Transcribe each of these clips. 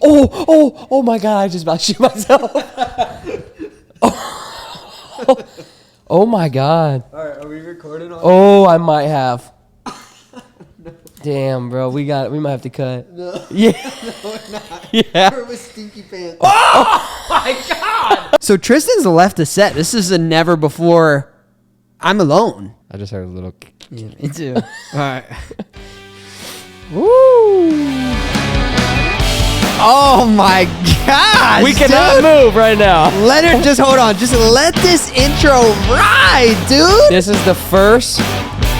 Oh my God, I just about shoot myself. Oh my God. All right, are we recording on Oh, I might have. No. Damn, bro, we might have to cut. No. Yeah. No, we're not. Yeah. We're with stinky pants. Oh my God. So Tristan's left a set. This is a never before. I'm alone. I just heard a little. Yeah, me too. All right. Woo. Oh my gosh. We cannot move right now. Let it just hold on. Just let this intro ride, dude. This is the first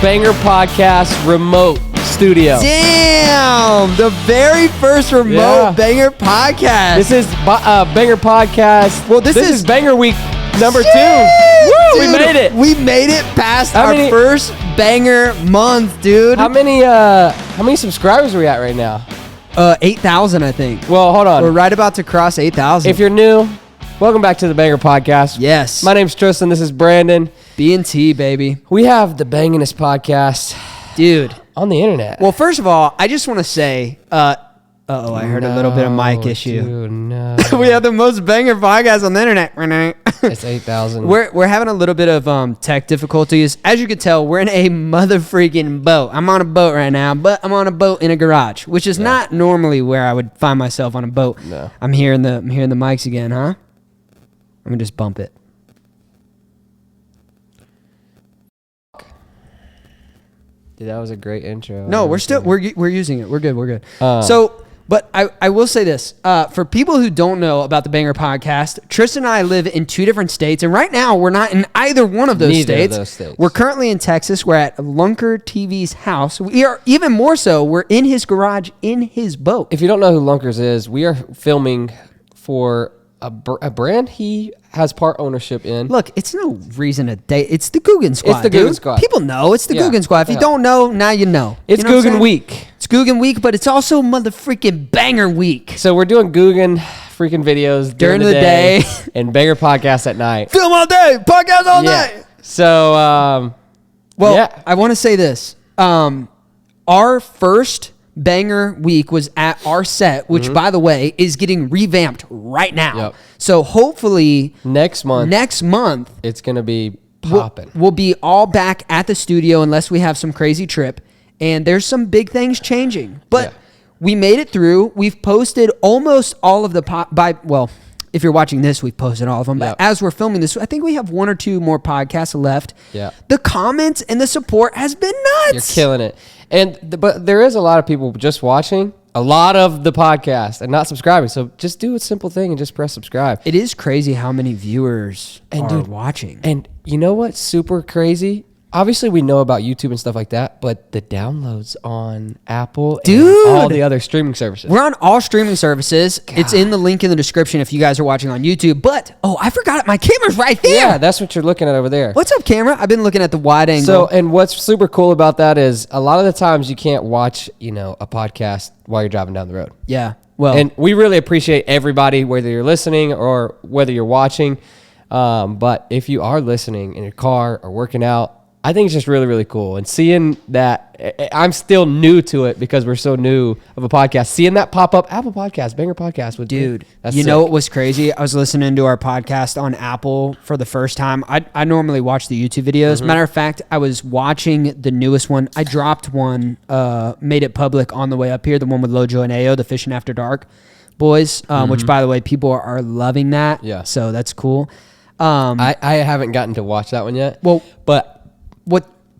Banger Podcast remote studio. Damn. The very first remote Banger Podcast. This is Banger Podcast. Well, this is Banger Week number 2. Woo, we made it. We made it past our first Banger month, dude. How many subscribers are we at right now? 8,000, I think. Well, hold on. We're right about to cross 8,000. If you're new, welcome back to the Banger Podcast. Yes. My name's Tristan. This is Brandon. B&T, baby. We have the Banginest Podcast. Dude. On the internet. Well, first of all, I just want to say, I heard a little bit of mic issue. Dude, no. We have the most banger podcast on the internet. It's 8,000. We're having a little bit of tech difficulties. As you can tell, we're in a mother freaking boat. I'm on a boat right now, but I'm on a boat in a garage, which is not normally where I would find myself on a boat. No. I'm hearing the mics again, huh? Let me just bump it. Dude, that was a great intro. No, we're using it. We're good. But I will say this. For people who don't know about the Banger Podcast, Tristan and I live in 2 different states, and right now we're not in either one of those states. We're currently in Texas. We're at Lunker TV's house. We are even more so. We're in his garage in his boat. If you don't know who Lunkers is, we are filming for a brand he has part ownership in. Look, it's no reason to date. It's the Guggen Squad. It's the Guggen Squad. People know it's the Guggen Squad. If you don't know, now you know. It's you know Guggen Week. It's Guggen Week, but it's also mother freaking Banger Week. So we're doing Guggen freaking videos during the day and Banger Podcast at night. Film all day, podcast all night. So, I want to say this. Our first Banger Week was at our set, which, by the way, is getting revamped right now. Yep. So hopefully next month it's going to be popping. We'll be all back at the studio unless we have some crazy trip. And there's some big things changing. But we made it through. We've posted almost all of the if you're watching this, we've posted all of them. But as we're filming this, I think we have 1 or 2 more podcasts left. Yeah. The comments and the support has been nuts. You're killing it. But there is a lot of people just watching a lot of the podcast and not subscribing. So just do a simple thing and just press subscribe. It is crazy how many viewers are watching. And you know what's super crazy? Obviously, we know about YouTube and stuff like that, but the downloads on Apple and all the other streaming services. We're on all streaming services. God. It's in the link in the description if you guys are watching on YouTube. But, I forgot it. My camera's right there. Yeah, that's what you're looking at over there. What's up, camera? I've been looking at the wide angle. So, and what's super cool about that is a lot of the times you can't watch, a podcast while you're driving down the road. Yeah. Well, and we really appreciate everybody, whether you're listening or whether you're watching. But if you are listening in your car or working out, I think it's just really, really cool. And seeing that, I'm still new to it because we're so new of a podcast. Seeing that pop up, Apple Podcast, Banger Podcast. Dude, you know what was crazy? I was listening to our podcast on Apple for the first time. I normally watch the YouTube videos. Matter of fact, I was watching the newest one. I dropped one, made it public on the way up here, the one with Lojo and Ayo, the Fishing After Dark boys, which, by the way, people are loving that. Yeah. So that's cool. I haven't gotten to watch that one yet. Well, but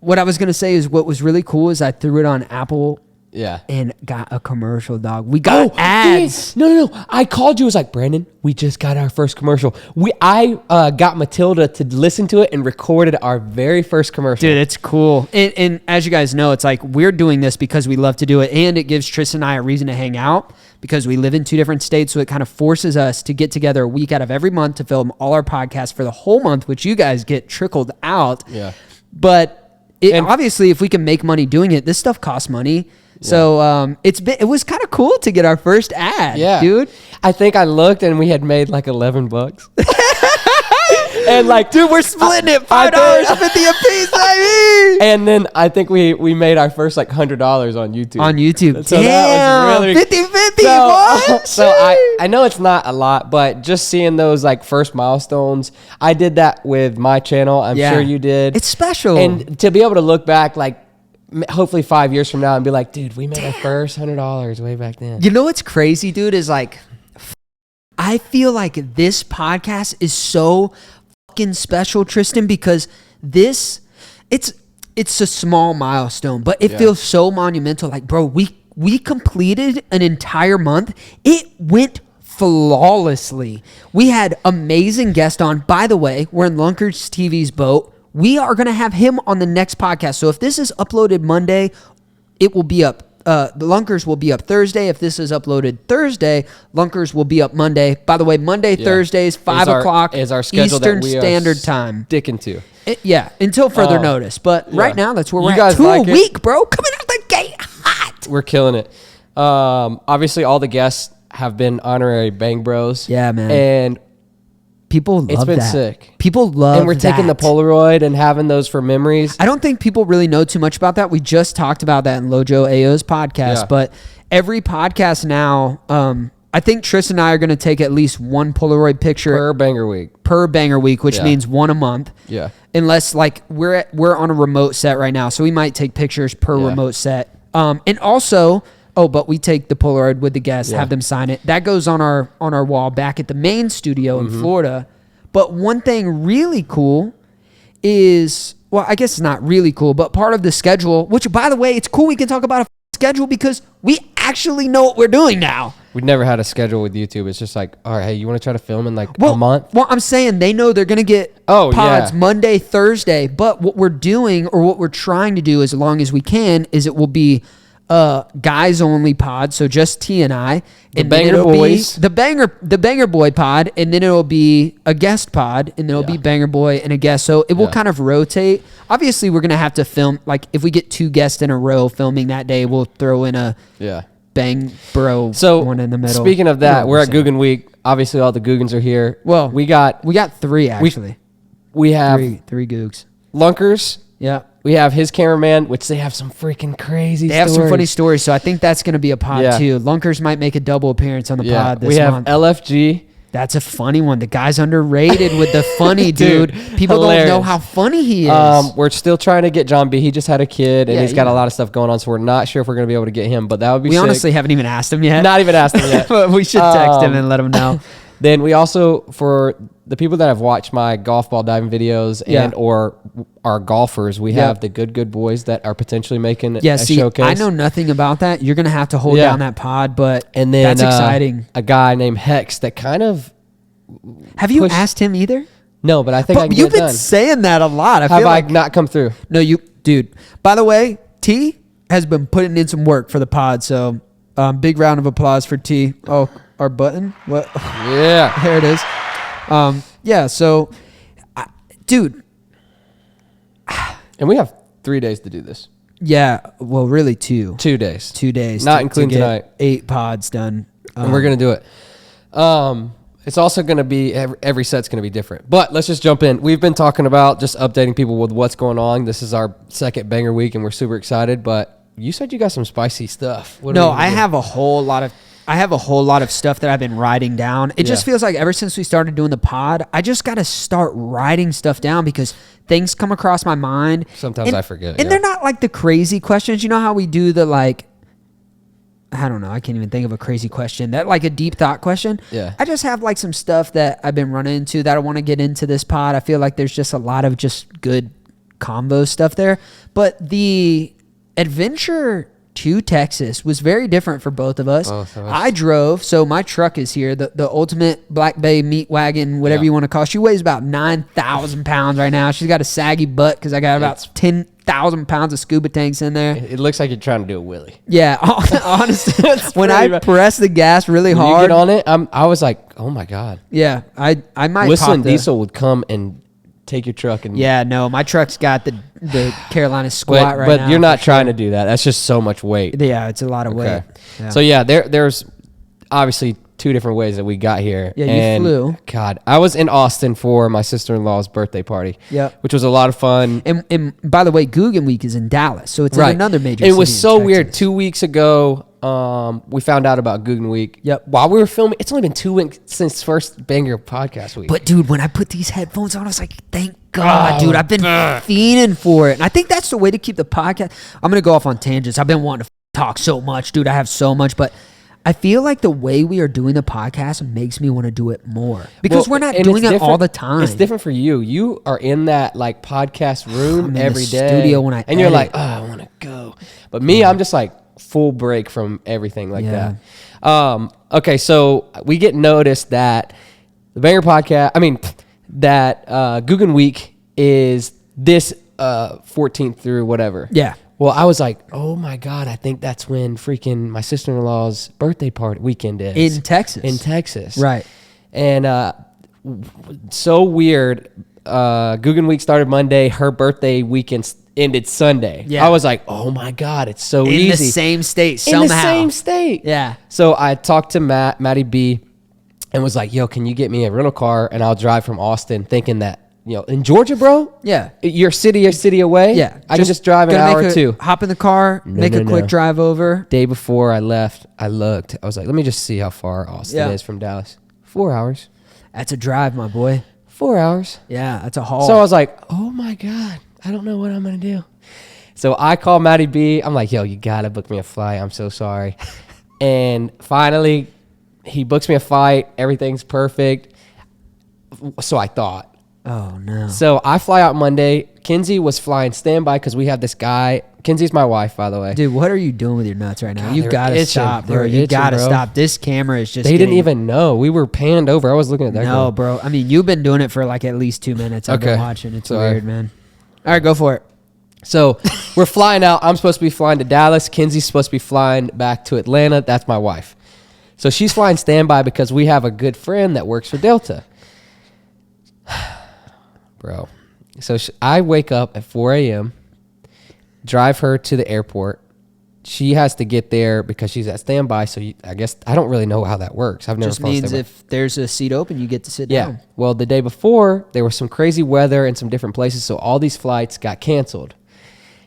what I was going to say is what was really cool is I threw it on Apple and got a commercial, dog. We got ads. No. I called you. I was like, Brandon, we just got our first commercial. I got Matilda to listen to it and recorded our very first commercial. Dude, it's cool. And as you guys know, it's like we're doing this because we love to do it. And it gives Tristan and I a reason to hang out because we live in 2 different states. So it kind of forces us to get together a week out of every month to film all our podcasts for the whole month, which you guys get trickled out. Yeah. But obviously, if we can make money doing it, this stuff costs money. Yeah. So it was kind of cool to get our first ad, dude. I think I looked and we had made like $11. And like, dude, we're splitting it $5.50 a piece, baby. And then I think we made our first like $100 on YouTube. On YouTube, so that was really 50-50. Yappy, what? So I know it's not a lot, but just seeing those like first milestones, I did that with my channel. I'm sure you did. It's special. And to be able to look back like hopefully 5 years from now and be like, dude, we made our first $100 way back then. You know what's crazy, dude, is like, I feel like this podcast is so fucking special, Tristan, because it's a small milestone, but it feels so monumental. Like, bro, we completed an entire month. It went flawlessly. We had amazing guests on. By the way, we're in Lunkers TV's boat. We are going to have him on the next podcast. So if this is uploaded Monday, it will be up. The Lunkers will be up Thursday. If this is uploaded Thursday, Lunkers will be up Monday. By the way, Monday, Thursdays, 5 o'clock is our schedule Eastern that we Standard Time. Sticking to. Until further notice. But right now, that's where we're at. 2 a week, bro. Coming out the gate hot. We're killing it. Obviously, all the guests have been honorary Bang Bros. Yeah, man. And people love that. It's been sick. People love And we're taking the Polaroid and having those for memories. I don't think people really know too much about that. We just talked about that in Lojo Ayo's podcast. But every podcast now, I think Tristan and I are going to take at least one Polaroid picture per banger week, which means one a month. Yeah. Unless like we're on a remote set right now, so we might take pictures per remote set. And also, but we take the Polaroid with the guests, have them sign it. That goes on our wall back at the main studio in Florida. But one thing really cool is, well, I guess it's not really cool, but part of the schedule, which by the way, it's cool we can talk about a schedule because we actually know what we're doing now. We've never had a schedule with YouTube. It's just like, all right, hey, you want to try to film in like a month? Well, I'm saying they know they're going to get pods Monday, Thursday, but what we're doing or what we're trying to do as long as we can is it will be guys only pod, so just T and I, and then it'll boys, be the banger boy pod, and then it'll be a guest pod, and then it'll be banger boy and a guest. So it will kind of rotate. Obviously, we're gonna have to film like if we get 2 guests in a row filming that day, we'll throw in a bang bro one in the middle. Speaking of that, we're at Guggen Week. Obviously, all the Guggans are here. Well, we got 3 actually. We have three Googs. Lunkers. Yeah. We have his cameraman, which they have some freaking crazy stories. They have some funny stories, so I think that's going to be a pod too. Lunkers might make a double appearance on the pod this month. We have LFG. That's a funny one. The guy's underrated with the funny, dude. People hilarious. Don't know how funny he is. We're still trying to get John B. He just had a kid, and he's got a lot of stuff going on, so we're not sure if we're going to be able to get him, but that would be sick. We honestly haven't even asked him yet. Not even asked him yet. But we should text him and let him know. Then we also, for the people that have watched my golf ball diving videos and or are golfers, we have the good boys that are potentially making a showcase. I know nothing about that. You're going to have to hold down that pod, but and then, that's exciting. A guy named Hex that kind of... Have you asked him either? No, but I think I can get You've it been done. saying that a lot. Have I not come through? No, dude. By the way, T has been putting in some work for the pod, so big round of applause for T. Oh, our button? What? Yeah. There it is. So, dude. And we have 3 days to do this. Yeah, well, really 2. 2 days. 2 days. Not including tonight. 8 pods done. And we're going to do it. It's also going to be, every set's going to be different. But let's just jump in. We've been talking about just updating people with what's going on. This is our second banger week, and we're super excited. But you said you got some spicy stuff. I have a whole lot of stuff that I've been writing down. It just feels like ever since we started doing the pod, I just got to start writing stuff down because things come across my mind. Sometimes I forget. And they're not like the crazy questions. You know how we do the I don't know. I can't even think of a crazy question. That like a deep thought question. Yeah. I just have like some stuff that I've been running into that I want to get into this pod. I feel like there's just a lot of just good combo stuff there. But the adventure to Texas was very different for both of us. I drove, so my truck is here, the ultimate Black Bay meat wagon, whatever you want to call it. She weighs about 9,000 pounds right now. She's got a saggy butt because I got about 10,000 pounds of scuba tanks in there. It looks like you're trying to do a wheelie. Yeah, honestly, when I press the gas really hard, you get on it, I was like, oh my God. Yeah, I might Whistling Diesel would come and take your truck and my truck's got the Carolina squat right now. But you're not trying to do that. That's just so much weight. Yeah, it's a lot of weight. Yeah. So there's obviously 2 different ways that we got here. Yeah, you flew. God, I was in Austin for my sister-in-law's birthday party. Yeah, which was a lot of fun. And by the way, Guggen Week is in Dallas, so it's in another major city. It was so weird. 2 weeks ago, we found out about Guggen Week. Yep. While we were filming, it's only been 2 weeks since first Banger podcast week. But dude, when I put these headphones on, I was like, thank God, dude. I've been fiending for it. And I think that's the way to keep the podcast. I'm going to go off on tangents. I've been wanting to talk so much, dude. I have so much, but I feel like the way we are doing the podcast makes me want to do it more because we're not doing it all the time. It's different for you. You are in that like podcast room every day. Studio when I and you're like, oh, I want to go. But me, I'm just like full break from everything like that. Okay, so we get noticed that the Banger podcast. I mean, that Guggen Week is this 14th through whatever. Yeah. Well, I was like, oh my God, I think that's when freaking my sister-in-law's birthday party weekend is. In Texas. In Texas. Right. And so weird. Guggen Week started Monday. Her birthday weekend ended Sunday. Yeah. I was like, oh my God, it's so easy. In the same state, somehow. In the same state. Yeah. So I talked to Matty B and was like, yo, can you get me a rental car and I'll drive from Austin, thinking that, in Georgia, bro? Yeah. You're a city away? Yeah. I can just drive an hour or two. Hop in the car, make a quick drive over. Day before I left, I looked. I was like, let me just see how far Austin is from Dallas. 4 hours. That's a drive, my boy. 4 hours. Yeah, that's a haul. So I was like, oh my God, I don't know what I'm going to do. So I called Matty B. I'm like, yo, you got to book me a flight. I'm so sorry. And finally, he books me a flight. Everything's perfect. So I thought. Oh, no. So I fly out Monday. Kinsey was flying standby because we have this guy. Kinsey's my wife, by the way. Dude, what are you doing with your nuts right now? God, You got to stop, bro. You got to stop. This camera is just They didn't even know. We were panned over. I was looking at that. No, bro. I mean, you've been doing it for like at least 2 minutes. I've been watching. It's weird, man. All right, go for it. So we're flying out. I'm supposed to be flying to Dallas. Kinsey's supposed to be flying back to Atlanta. That's my wife. So she's flying standby because we have a good friend that works for Delta. Bro. So I wake up at 4 a.m., drive her to the airport. She has to get there because she's at standby. So I guess I don't really know how that works. I've never just means if there's a seat open, you get to sit down. Well, the day before, there was some crazy weather in some different places. So all these flights got canceled.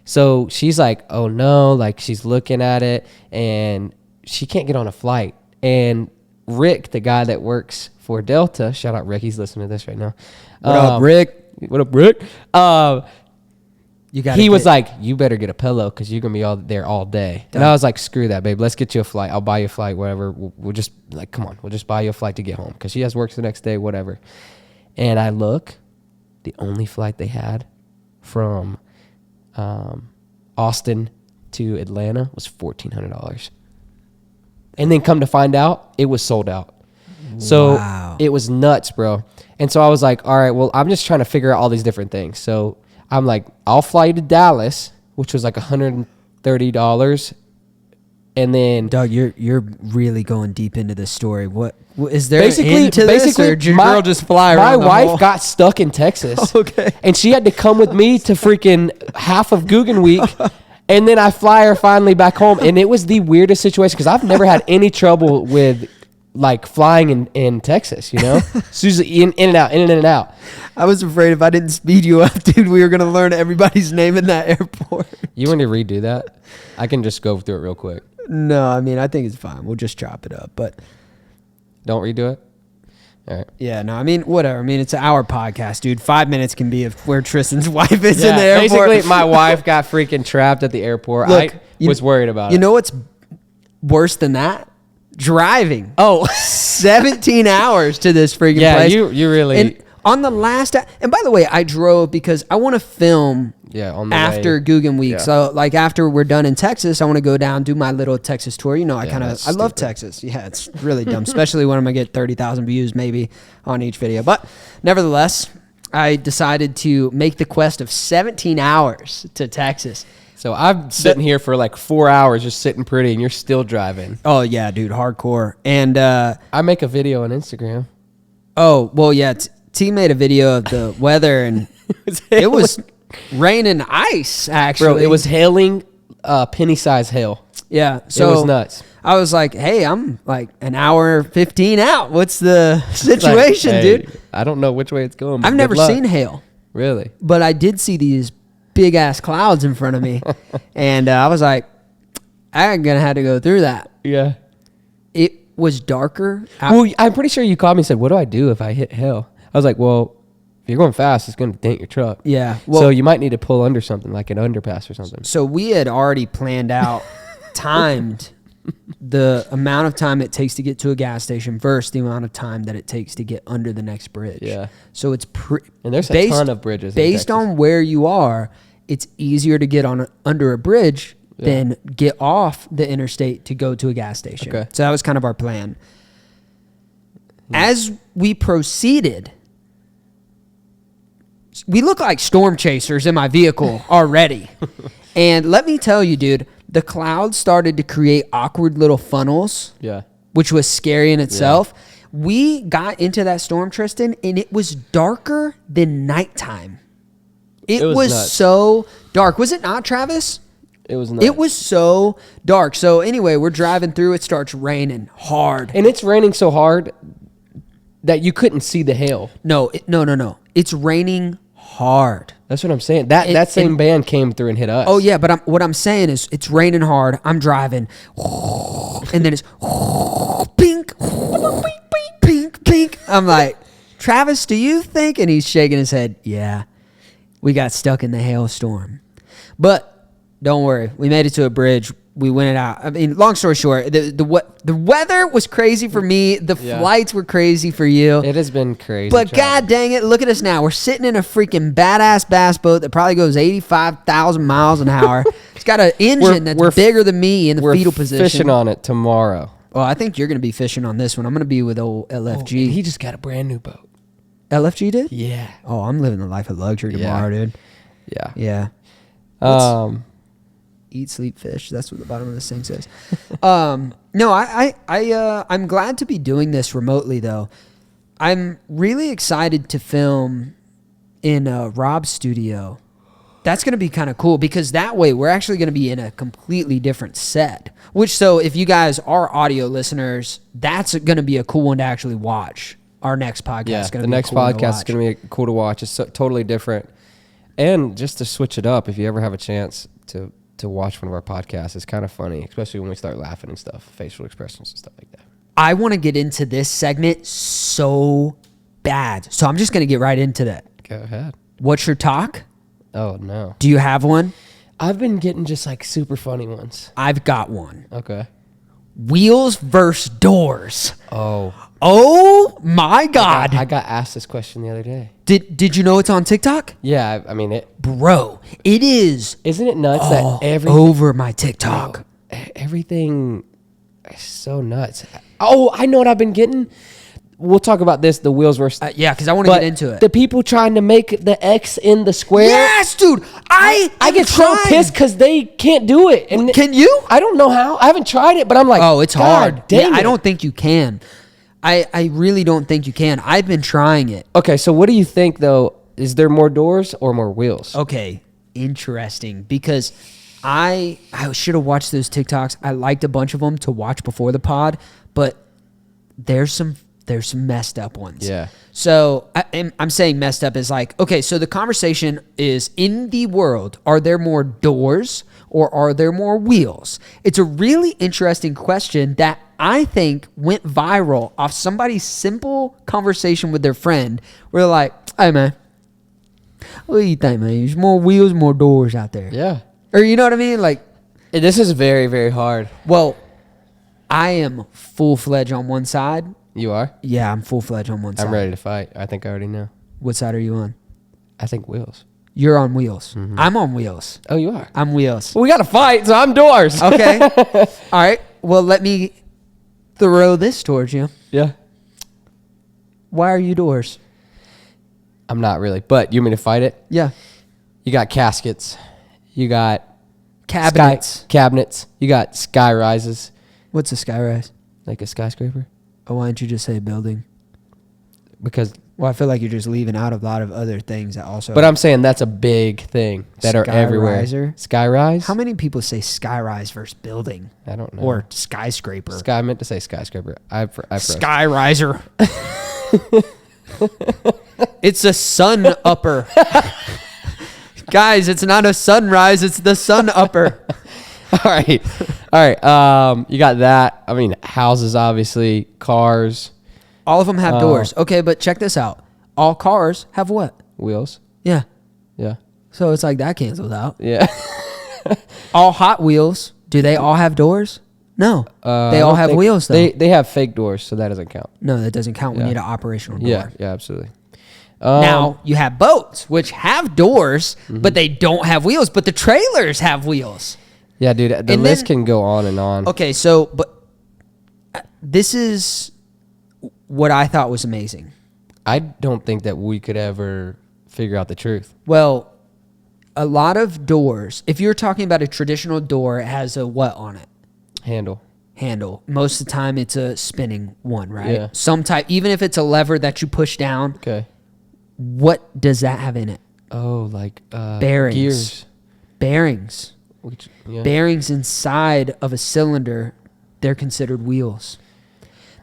So she's like, oh no, like she's looking at it and she can't get on a flight. And Rick, the guy that works for Delta, shout out Rick, he's listening to this right now. What up, Rick? What up, Rick? He was like, you better get a pillow because you're going to be there all day. And I was like, screw that, babe. Let's get you a flight. I'll buy you a flight, whatever. We'll just, like, come on. We'll just buy you a flight to get home because she has work the next day, whatever. And I look, the only flight they had from Austin to Atlanta was $1,400. And then come to find out, it was sold out. So It was nuts, bro. And so I was like, all right, well, I'm just trying to figure out all these different things. So I'm like, I'll fly you to Dallas, which was like $130. And then Doug, you're really going deep into this story. What is there into this, or did your girl just fly around? My wife got stuck in Texas. Okay. And she had to come with me to freaking half of Guggen Week. And then I fly her finally back home. And it was the weirdest situation because I've never had any trouble with like flying in Texas, It's usually in and out, in and out. I was afraid if I didn't speed you up, dude, we were going to learn everybody's name in that airport. You want to redo that? I can just go through it real quick. No, I mean, I think it's fine. We'll just chop it up, but don't redo it. All right. Yeah, no, I mean, whatever. I mean, it's an hour podcast, dude. 5 minutes can be of where Tristan's wife is in the airport. Basically, my wife got freaking trapped at the airport. Look, I was worried about it. You know what's worse than that? Driving. Oh, 17 hours to this freaking place. Yeah, you really. And on the last, and by the way, I drove because I want to film on the after way. Guggen Week. Yeah. So like after we're done in Texas, I want to go down, do my little Texas tour. I love Texas. Yeah, it's really dumb, especially when I'm going to get 30,000 views maybe on each video. But nevertheless, I decided to make the quest of 17 hours to Texas. So I'm sitting here for like 4 hours just sitting pretty and you're still driving. Oh, yeah, dude, hardcore. And I make a video on Instagram. Oh, well, yeah, T made a video of the weather and it was rain and ice, actually. Bro, it was hailing penny-sized hail. Yeah. So it was nuts. I was like, hey, I'm like an hour 15 out. What's the situation, like, dude? I don't know which way it's going. I've never seen hail. Really? But I did see these big-ass clouds in front of me. And I was like, I'm going to have to go through that. Yeah. It was darker. Well, I'm pretty sure you called me and said, what do I do if I hit hill? I was like, well, if you're going fast, it's going to dent your truck. Yeah. Well, so you might need to pull under something like an underpass or something. So we had already planned out, timed the amount of time it takes to get to a gas station versus the amount of time that it takes to get under the next bridge. Yeah. So it's and there's a ton of bridges. Based on where you are, it's easier to get under a bridge than get off the interstate to go to a gas station. Okay. So that was kind of our plan. As we proceeded, we look like storm chasers in my vehicle already. And let me tell you, dude, the clouds started to create awkward little funnels. Yeah. Which was scary in itself. Yeah. We got into that storm, Tristan, and it was darker than nighttime. It was so dark. Was it not, Travis? It was nuts. It was so dark. So anyway, we're driving through. It starts raining hard. And it's raining so hard that you couldn't see the hail. No. It's raining hard. That's what I'm saying. That same band came through and hit us. Oh, yeah, but what I'm saying is it's raining hard. I'm driving. And then it's pink, pink, pink. I'm like, Travis, do you think? And he's shaking his head. Yeah, we got stuck in the hailstorm. But don't worry. We made it to a bridge. We went it out. I mean, long story short, the weather was crazy for me. The flights were crazy for you. It has been crazy. But God dang it, look at us now. We're sitting in a freaking badass bass boat that probably goes 85,000 miles an hour. It's got an engine that's bigger than me in the fetal position. We're fishing on it tomorrow. Well, I think you're going to be fishing on this one. I'm going to be with old LFG. Oh, he just got a brand new boat. LFG did? Yeah. Oh, I'm living the life of luxury tomorrow, dude. Yeah. Yeah. Eat, sleep, fish. That's what the bottom of this thing says. No, I'm glad to be doing this remotely, though. I'm really excited to film in Rob's studio. That's going to be kind of cool because that way we're actually going to be in a completely different set. Which, so if you guys are audio listeners, that's going to be a cool one to actually watch. Our next podcast. Yeah, the next podcast is going to be cool to watch. It's totally different. And just to switch it up, if you ever have a chance to watch one of our podcasts, it's kind of funny, especially when we start laughing and stuff, facial expressions and stuff like that. I want to get into this segment so bad. So I'm just going to get right into that. Go ahead. What's your talk? Oh, no. Do you have one? I've been getting just like super funny ones. I've got one. Okay. Wheels versus doors. Oh my God. I got asked this question the other day. Did you know it's on TikTok? Yeah, I mean it. Bro, it is. Isn't it nuts that everything over my TikTok? Everything is so nuts. Oh, I know what I've been getting. We'll talk about this, the wheels versus... yeah, because I want to get into it. The people trying to make the X in the square. Yes, dude. I get so pissed because they can't do it. And can you? I don't know how. I haven't tried it, but I'm like, oh, it's hard. Dang it. I don't think you can. I really don't think you can. I've been trying it. Okay, so what do you think, though? Is there more doors or more wheels? Okay, interesting. Because I should have watched those TikToks. I liked a bunch of them to watch before the pod, but there's some messed up ones. Yeah. So I'm saying messed up is like, okay, so the conversation is, in the world, are there more doors or are there more wheels? It's a really interesting question that I think went viral off somebody's simple conversation with their friend where they're like, hey, man, what do you think, man? There's more wheels, more doors out there. Yeah. Or you know what I mean? Like, this is very, very hard. Well, I am full-fledged on one side. You are? Yeah, I'm full-fledged on one side. I'm ready to fight. I think I already know. What side are you on? I think wheels. You're on wheels. Mm-hmm. I'm on wheels. Oh, you are? I'm wheels. Well, we got to fight, so I'm doors. Okay. All right. Well, let me throw this towards you. Yeah. Why are you doors? I'm not really, but you want me to fight it? Yeah. You got caskets. You got cabinets. Cabinets. You got sky rises. What's a skyrise? Like a skyscraper? Oh, why didn't you just say building? Because... Well, I feel like you're just leaving out a lot of other things that also... But I'm saying that's a big thing that are everywhere. Skyrise? How many people say skyrise versus building? I don't know. Or skyscraper. I meant to say skyscraper. I Skyriser. It's a sun upper. Guys, it's not a sunrise. It's the sun upper. All right. right. You got that. I mean, houses, obviously, cars, All of them have doors. Okay, but check this out. All cars have what? wheels. Yeah. Yeah. So it's like that cancels out. Yeah. All Hot Wheels, do they all have doors? No. They I all don't have think- wheels, though. They have fake doors, so that doesn't count. No, that doesn't count. We Yeah. need an operational door. Yeah. Yeah, absolutely. Now, you have boats, which have doors, but they don't have wheels, but the trailers have wheels. Yeah, dude, the And list then- can go on and on. Okay, so, but this is what I thought was amazing. I don't think that we could ever figure out the truth. Well, a lot of doors, if you're talking about a traditional door, it has a what on it? Handle. Handle. Most of the time, it's a spinning one, right? Yeah. Some type, even if it's a lever that you push down, Okay. what does that have in it? Oh, like Bearings. gears. Bearings. Which, yeah. Bearings inside of a cylinder, they're considered wheels.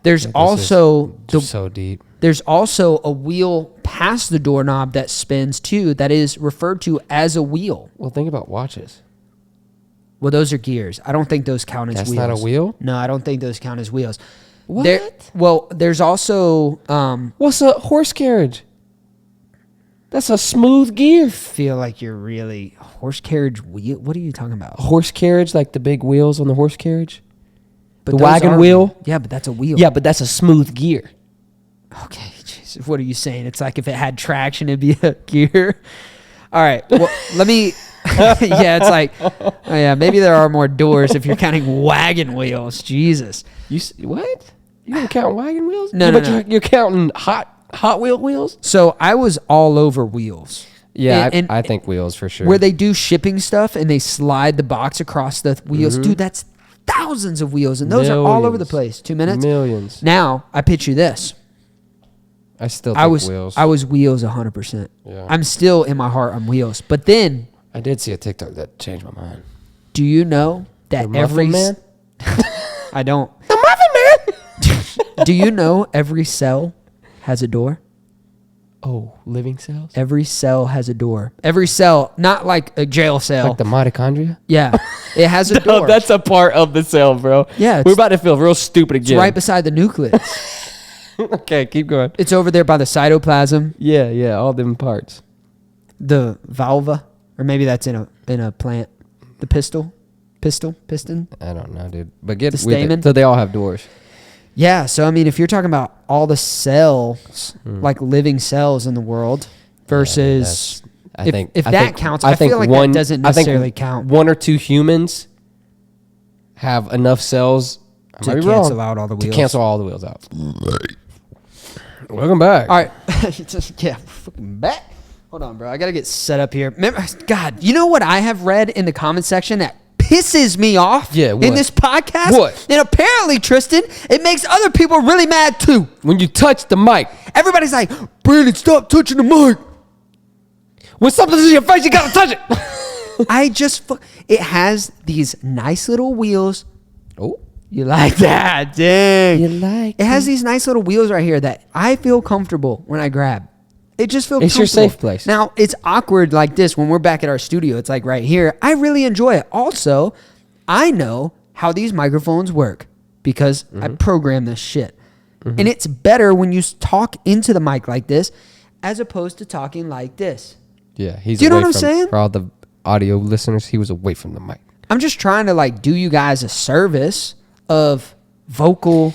There's This also is so deep. there's also a wheel past the doorknob that spins too, that is referred to as a wheel. Well, think about watches. Well, those are gears. I don't think those count as That's wheels. not a wheel? No, I don't think those count as wheels. What? Well, there's also What's a horse carriage? That's a smooth gear. feel like you're really horse carriage wheel. What are you talking about? A horse carriage, like the big wheels on the horse carriage? But The those wagon are- wheel? Yeah, but that's a wheel. Yeah, but that's a smooth gear. Okay, Jesus, what are you saying? It's like if it had traction, it'd be a gear. All right, well, let me. Yeah, it's like, oh yeah, maybe there are more doors if you're counting wagon wheels. Jesus. What? You don't count wagon wheels? No, Yeah, no, but no. You're counting Hot Wheel wheels? So I was all over wheels. Yeah, And- I think wheels for sure. Where they do shipping stuff and they slide the box across the wheels. Dude, that's thousands of wheels, and those are all over the Millions. place. 2 minutes. Millions. Now I pitch you this. I still think I was wheels. I was wheels 100%. Yeah. I'm still in my heart. I'm wheels. But then, I did see a TikTok that changed my mind. do you know that The every Muffin Man? I don't. The Muffin Man! Do you know every cell has a door? Oh, living cells? Every cell has a door. Every cell, not like a jail cell. Like the mitochondria? Yeah, it has a door. No, that's a part of the cell, bro. Yeah, We're it's- about to feel real stupid it's again. right beside the nucleus. Okay, keep going. It's over there by the cytoplasm, Yeah, all them parts. the valva, or maybe that's in a plant. The piston. I don't know, dude. But get The with stamen? it. So they all have doors. Yeah, so I mean, if you're talking about all the cells, like living cells in the world, versus I think if I that think- counts, I think feel like one, that doesn't I think necessarily count One or two humans have enough cells I to might be cancel wrong, out all the to wheels. cancel all the wheels out. Welcome back. All right, yeah, fucking back. Hold on, bro. I gotta get set up here. Remember, God, you know what I have read in the comment section that pisses me off? Yeah, in what? this podcast. What? And apparently, Tristan, it makes other people really mad too. When you touch the mic, Everybody's like, Brandon, stop touching the mic. when something's in your face, you gotta touch it. I just, it has these nice little wheels. Oh, You like that? Dang. you like It has these nice little wheels right here that I feel comfortable when I grab. It just feels It's your comfortable. safe place. Now, it's awkward like this when we're back at our studio. It's like right here. I really enjoy it. Also, I know how these microphones work because I program this shit. And it's better when you talk into the mic like this as opposed to talking like this. Yeah, he's. Do you know away what I'm from- saying? For all the audio listeners, he was away from the mic. I'm just trying to like do you guys a service of vocal.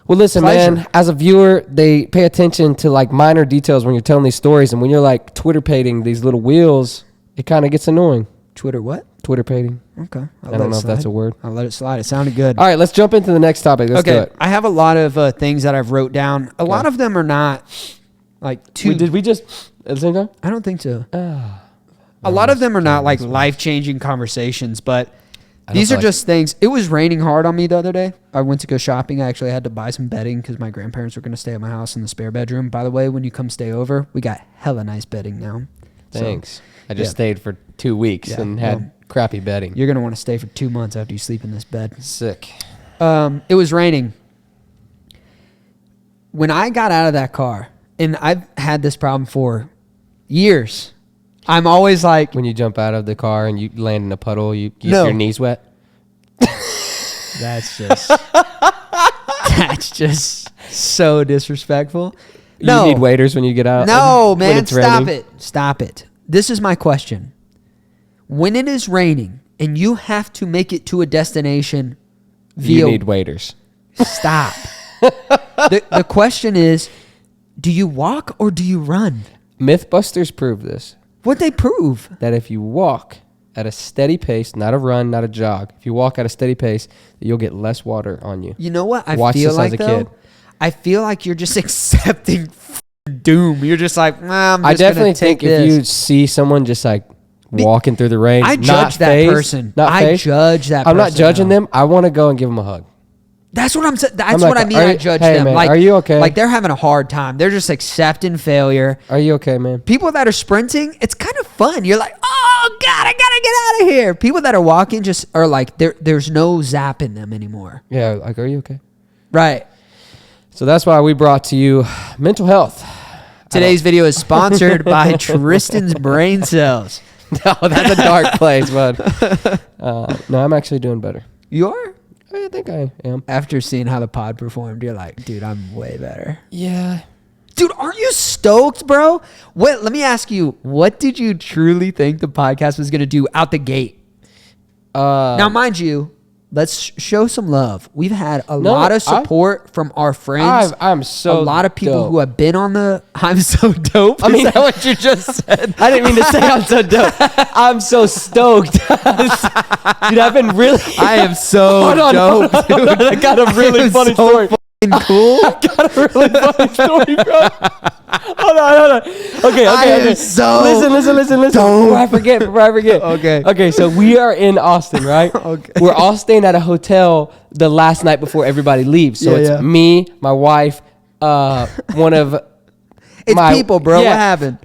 Well, listen, Pleasure. man. As a viewer, they pay attention to like minor details when you're telling these stories, and when you're like Twitter pating these little wheels, it kind of gets annoying. Twitter what? Twitter pating. Okay. I don't know if that's a word. I'll let it slide. It sounded good. All right, let's jump into the next topic. Let's do Okay. it. I have a lot of things that I've wrote down. A lot of them are not like too. Did we just at the same time? I don't think so. A lot of them are not like life-changing conversations, but these feel are like- just things. It was raining hard on me the other day. I went to go shopping. I actually had to buy some bedding because my grandparents were going to stay at my house in the spare bedroom. By the way, when you come stay over, we got hella nice bedding now. So Thanks. I just yeah. stayed for 2 weeks Yeah, and had well, crappy bedding. you're going to want to stay for 2 months after you sleep in this bed. Sick. It was raining. When I got out of that car, and I've had this problem for years, I'm always like, When you jump out of the car and you land in a puddle, you get No. your knees wet. That's just so disrespectful. No. You need waiters when you get out? No, when man, it's raining? Stop it. This is my question. When it is raining and you have to make it to a destination via... You need waiters. Stop. The question is, do you walk or do you run? Mythbusters prove this. What'd they prove? That if you walk at a steady pace, not a run, not a jog, if you walk at a steady pace, you'll get less water on you. You know what I Watch feel this like, as a though? kid. I feel like you're just accepting doom. You're just like, I'm just I definitely gonna take think this. if you see someone just like walking through the rain, I not judge that phased, person. not I phased, judge that person. I'm not judging though. them. I want to go and give them a hug. That's what I'm saying. That's I'm what like, I mean. are I you- judge hey, them. man, Like, are you okay? Like they're having a hard time. They're just accepting failure. Are you okay, man? People that are sprinting, it's kind of fun. You're like, oh God, I gotta get out of here. People that are walking just are like, there's no zap in them anymore. Yeah, like, are you okay? Right. So that's why we brought to you mental health. Today's video is sponsored by Tristan's Brain Cells. No, that's a dark place, bud. No, I'm actually doing better. You are? I think I am. After seeing how the pod performed, you're like, dude, I'm way better. Yeah. Dude, aren't you stoked, bro? Let me ask you, what did you truly think the podcast was going to do out the gate? Now, mind you, let's show some love. We've had a lot of support from our friends. I'm so a lot of people dope. who have been on the I'm so dope. I mean, Is that what you just said? I didn't mean to say I'm so dope. I'm so stoked. Dude, I've been really... I am so dope, dude. I got a really funny story. Cool. I got a really funny story, bro. Hold on. Okay. So Listen. Before I forget. Okay, so we are in Austin, right? Okay. We're all staying at a hotel the last night before everybody leaves. So it's me, my wife, one of It's people, bro. Yeah. What happened?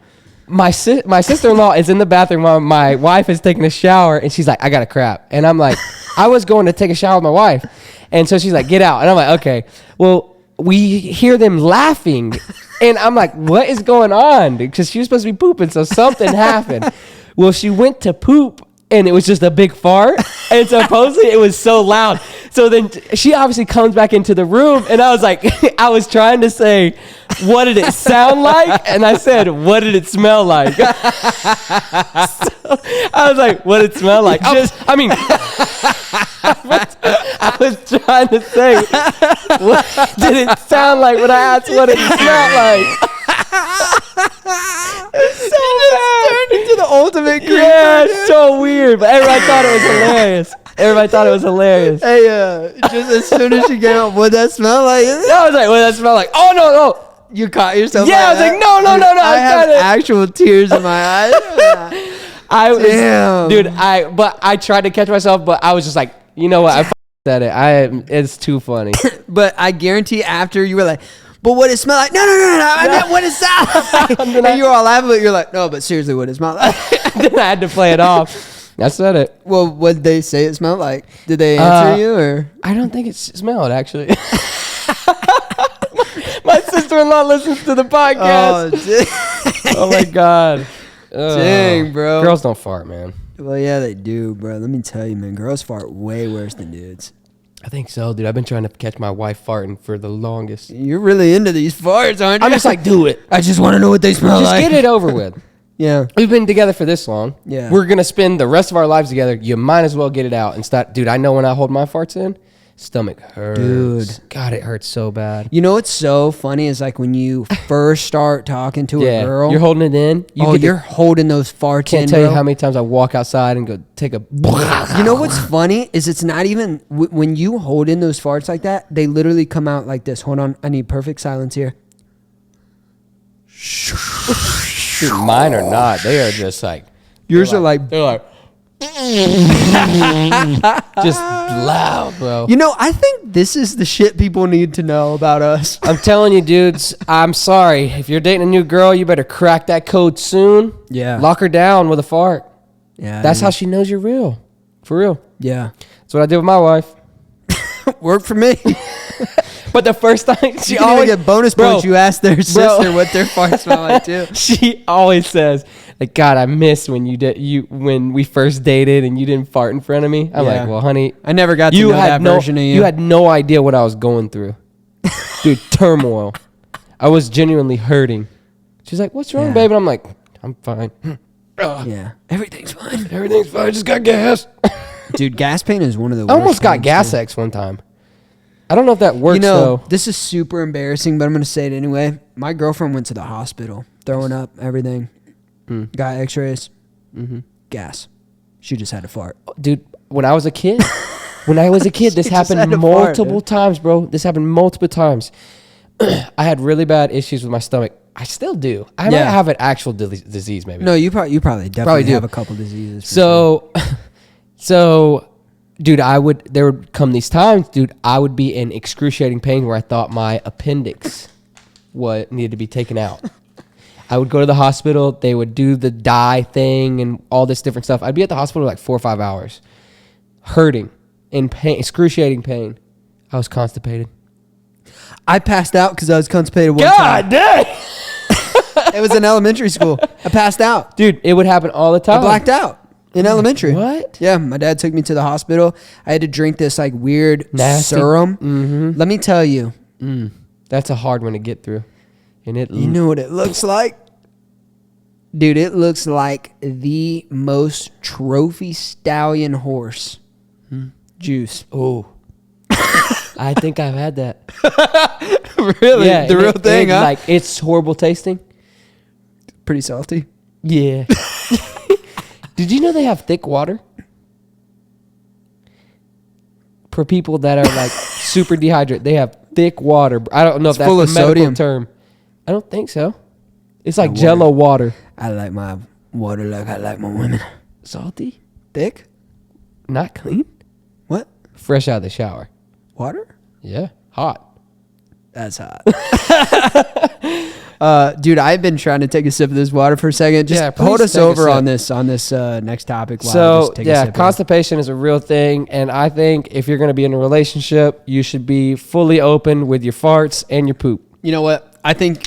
My sister-in-law is in the bathroom while my wife is taking a shower, and she's like, I got a crap. And I'm like, I was going to take a shower with my wife. And so she's like, get out. And I'm like, okay. Well, we hear them laughing. And I'm like, what is going on? Because she was supposed to be pooping, so something happened. Well, she went to poop, and it was just a big fart. And supposedly it was so loud. So then she obviously comes back into the room, and I was like, I was trying to say, what did it sound like? And I said, what did it smell like? So I was like, what did it smell like? I was trying to say, what did it sound like when I asked what did it smell like? It's so bad. Turned into the ultimate creeper. Yeah, it's so weird. But everybody thought it was hilarious. Hey, just as soon as she came up, what that smell like? I was like, what did that smell like? Oh, no. You caught yourself. Yeah, I was like, no. I have actual tears in my eyes. Damn. Dude, I tried to catch myself, but I was just like, you know what? I said it. It's too funny. But I guarantee after you were like, but what it smell like? No. I meant what it sound like. And you were all laughing, but you're like, no, but seriously, what it smell like? Then I had to play it off. I said it. Well, what did they say it smelled like? Did they answer you or? I don't think it smelled, actually. My sister-in-law listens to the podcast. Oh my God. Dang, bro. Girls don't fart, man. Well, yeah, they do, bro. Let me tell you, man. Girls fart way worse than dudes. I think so, dude. I've been trying to catch my wife farting for the longest. You're really into these farts, aren't you? I'm just like, do it. I just want to know what they smell Just like. get it over with. Yeah. We've been together for this long. Yeah. We're going to spend the rest of our lives together. You might as well get it out and start. Dude, I know when I hold my farts in, stomach hurts. Dude. God, it hurts so bad. You know what's so funny is like when you first start talking to a girl. You're holding it in. You're holding those farts in, Can't tell you bro. how many times I walk outside and go take a... You know what's funny is it's not even... when you hold in those farts like that, they literally come out like this. Hold on. I need perfect silence here. Dude, mine are not. They are just like... Yours are like... They're like... just loud, bro. You know, I think this is the shit people need to know about us. I'm telling you, dudes, I'm sorry. If you're dating a new girl, you better crack that code soon. Yeah. Lock her down with a fart. Yeah. That's how she knows you're real. For real. Yeah. That's what I did with my wife. Worked for me. But the first time She always get bonus points. You ask their sister what their farts smell like too. She always says, like, God, I miss when when we first dated and you didn't fart in front of me. I'm like, well, honey, I never got to know that version of you. You had no idea what I was going through. Dude, turmoil. I was genuinely hurting. She's like, what's wrong, babe? And I'm like, I'm fine. Yeah. Everything's fine. Everything's fine. I just got gas. Dude, gas pain is one of the worst. I almost got gas X one time. I don't know if that works, though. This is super embarrassing, but I'm going to say it anyway. My girlfriend went to the hospital, throwing up, everything. Got x-rays. Gas. She just had to fart. Dude, when I was a kid, this happened multiple times, bro. This happened multiple times. I had really bad issues with my stomach. I still do. I might have an actual disease, maybe. No, you probably definitely have a couple diseases. So, dude, there would come these times, dude, I would be in excruciating pain where I thought my appendix needed to be taken out. I would go to the hospital. They would do the dye thing and all this different stuff. I'd be at the hospital like 4 or 5 hours, hurting, in pain, excruciating pain. I was constipated. I passed out because I was constipated one time. God dang! It was in elementary school. I passed out. Dude, it would happen all the time. I blacked out in elementary. What? Yeah, my dad took me to the hospital. I had to drink this like weird Nasty. serum. Let me tell you. That's a hard one to get through. And you know what it looks like? Dude, it looks like the most trophy stallion horse juice. Oh. I think I've had that. Really? Yeah, the real thing, huh? Like, it's horrible tasting. Pretty salty. Yeah. Did you know they have thick water? For people that are like super dehydrated, they have thick water. I don't know if that's full the of medical sodium term. I don't think so. It's like Jello water. I like my water like I like my women. Salty? Thick? Not clean? What? Fresh out of the shower. Water? Yeah. Hot. That's hot. Dude, I've been trying to take a sip of this water for a second. Just hold us over on this next topic. So, constipation is a real thing. And I think if you're going to be in a relationship, you should be fully open with your farts and your poop. You know what? I think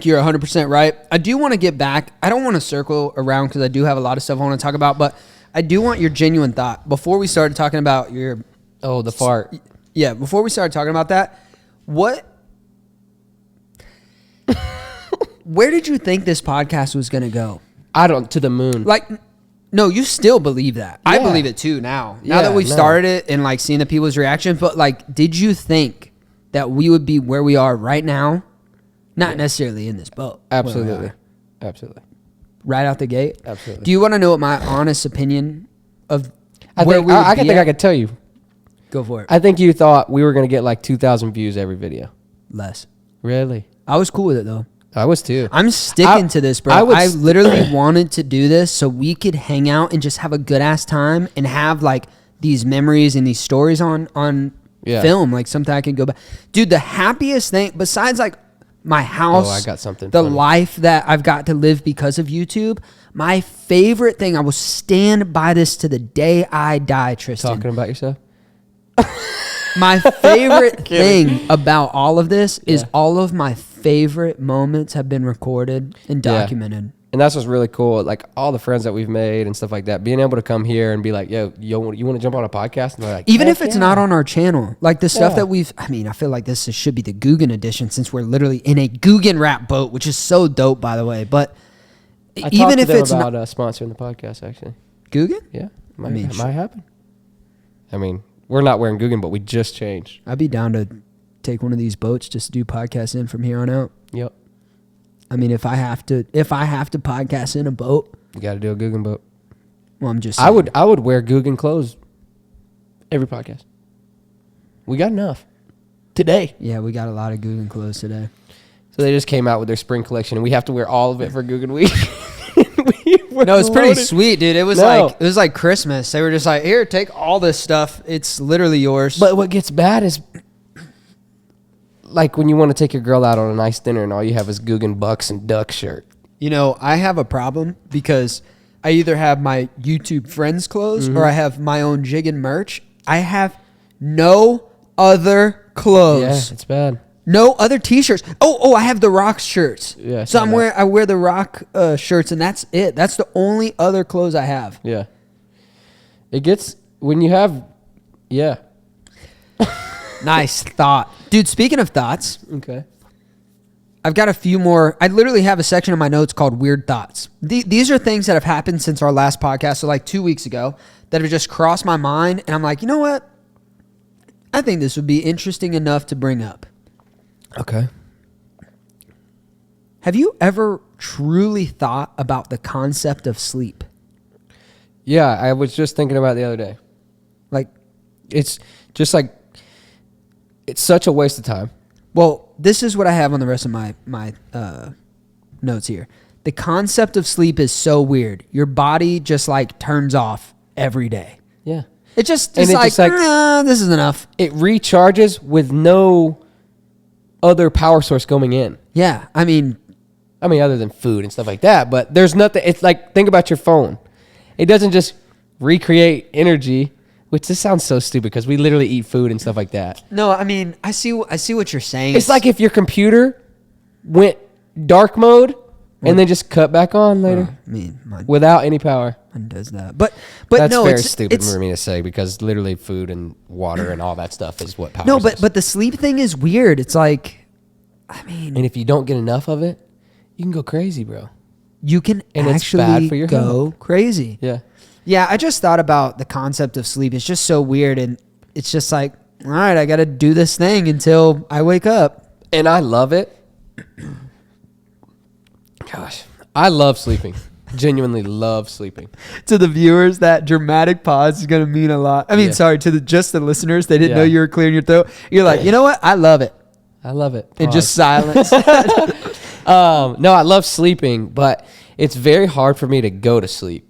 you're 100% right. I do want to get back. I don't want to circle around because I do have a lot of stuff I want to talk about, but I do want your genuine thought. Before we started talking about your... Oh, the fart. Yeah, before we started talking about that, where did you think this podcast was going to go? To the moon. Like, no, you still believe that. Yeah. I believe it too now. Now that we've started it and like seeing the people's reactions, but like, did you think that we would be where we are right now? Not necessarily in this boat. Absolutely. Right out the gate? Absolutely. Do you want to know what my honest opinion of I think I could tell you. Go for it. I think you thought we were going to get like 2,000 views every video. Less. Really? I was cool with it though. I was too. I'm sticking to this, bro. I literally wanted to do this so we could hang out and just have a good ass time and have like these memories and these stories on film, like something I could go back. Dude, the happiest thing besides like my house, I got something. The funny life that I've got to live because of YouTube. My favorite thing, I will stand by this to the day I die, Tristan. Talking about yourself? My favorite thing about all of this is all of my favorite moments have been recorded and documented. Yeah. And that's what's really cool. Like all the friends that we've made and stuff like that, being able to come here and be like, yo, you want to jump on a podcast? And they're like, even if it's not on our channel, like the stuff that I feel like this should be the Guggen edition since we're literally in a Guggen rap boat, which is so dope, by the way. But even if it's not sponsoring the podcast, actually. Guggen? Yeah. Might happen. I mean, we're not wearing Guggen, but we just changed. I'd be down to take one of these boats just to do podcasts in from here on out. Yep. I mean, if I have to podcast in a boat, you got to do a Guggen boat. Well, I'm just saying. I would wear Guggen clothes every podcast. We got enough today. Yeah, we got a lot of Guggen clothes today. So they just came out with their spring collection, and we have to wear all of it for Guggen Week. No, it's pretty sweet, dude. It was like Christmas. They were just like, here, take all this stuff. It's literally yours. But what gets bad is like when you want to take your girl out on a nice dinner and all you have is Guggen Bucks and Duck shirt. You know, I have a problem because I either have my YouTube friends clothes or I have my own Jiggin merch. I have no other clothes. Yeah, it's bad. No other T-shirts. Oh, I have the Rock shirts. Yeah, So I wear the Rock shirts, and that's it. That's the only other clothes I have. Yeah. It gets when you have, yeah. Nice thought, dude. Speaking of thoughts, Okay. I've got a few more. I literally have a section of my notes called Weird Thoughts. These are things that have happened since our last podcast, so like 2 weeks ago, that have just crossed my mind, and I'm like, you know what? I think this would be interesting enough to bring up. Okay. Have you ever truly thought about the concept of sleep? Yeah, I was just thinking about it the other day. Like, It's just like, it's such a waste of time. well, this is what I have on the rest of my notes here. The concept of sleep is so weird. Your body just like turns off every day. Yeah. It just And it's it like, just like- nah, this is enough. It recharges with no other power source going in. Yeah, I mean, Other than food and stuff like that, but there's nothing. It's like, think about your phone. It doesn't just recreate energy, which this sounds so stupid because we literally eat food and stuff like that. no, I mean, I see what you're saying. It's like if your computer went dark mode and then just cut back on later I mean, mine without any power. does that, but That's no, very it's stupid it's, for me to say because literally food and water and all that stuff is what powers no, us. but the sleep thing is weird. It's like, I mean, And if you don't get enough of it, you can go crazy, bro. you can and it's actually bad for your go crazy. Yeah. Yeah, I just thought about the concept of sleep. It's just so weird, and it's just like, all right, I got to do this thing until I wake up. And I love it. Gosh, I love sleeping. Genuinely love sleeping. To the viewers, that dramatic pause is going to mean a lot. I mean, Yeah. sorry, to just the listeners, they didn't Yeah. know you were clearing your throat. You're like, you know what? I love it. I love it. And just Pause. silence. No, I love sleeping, but it's very hard for me to go to sleep.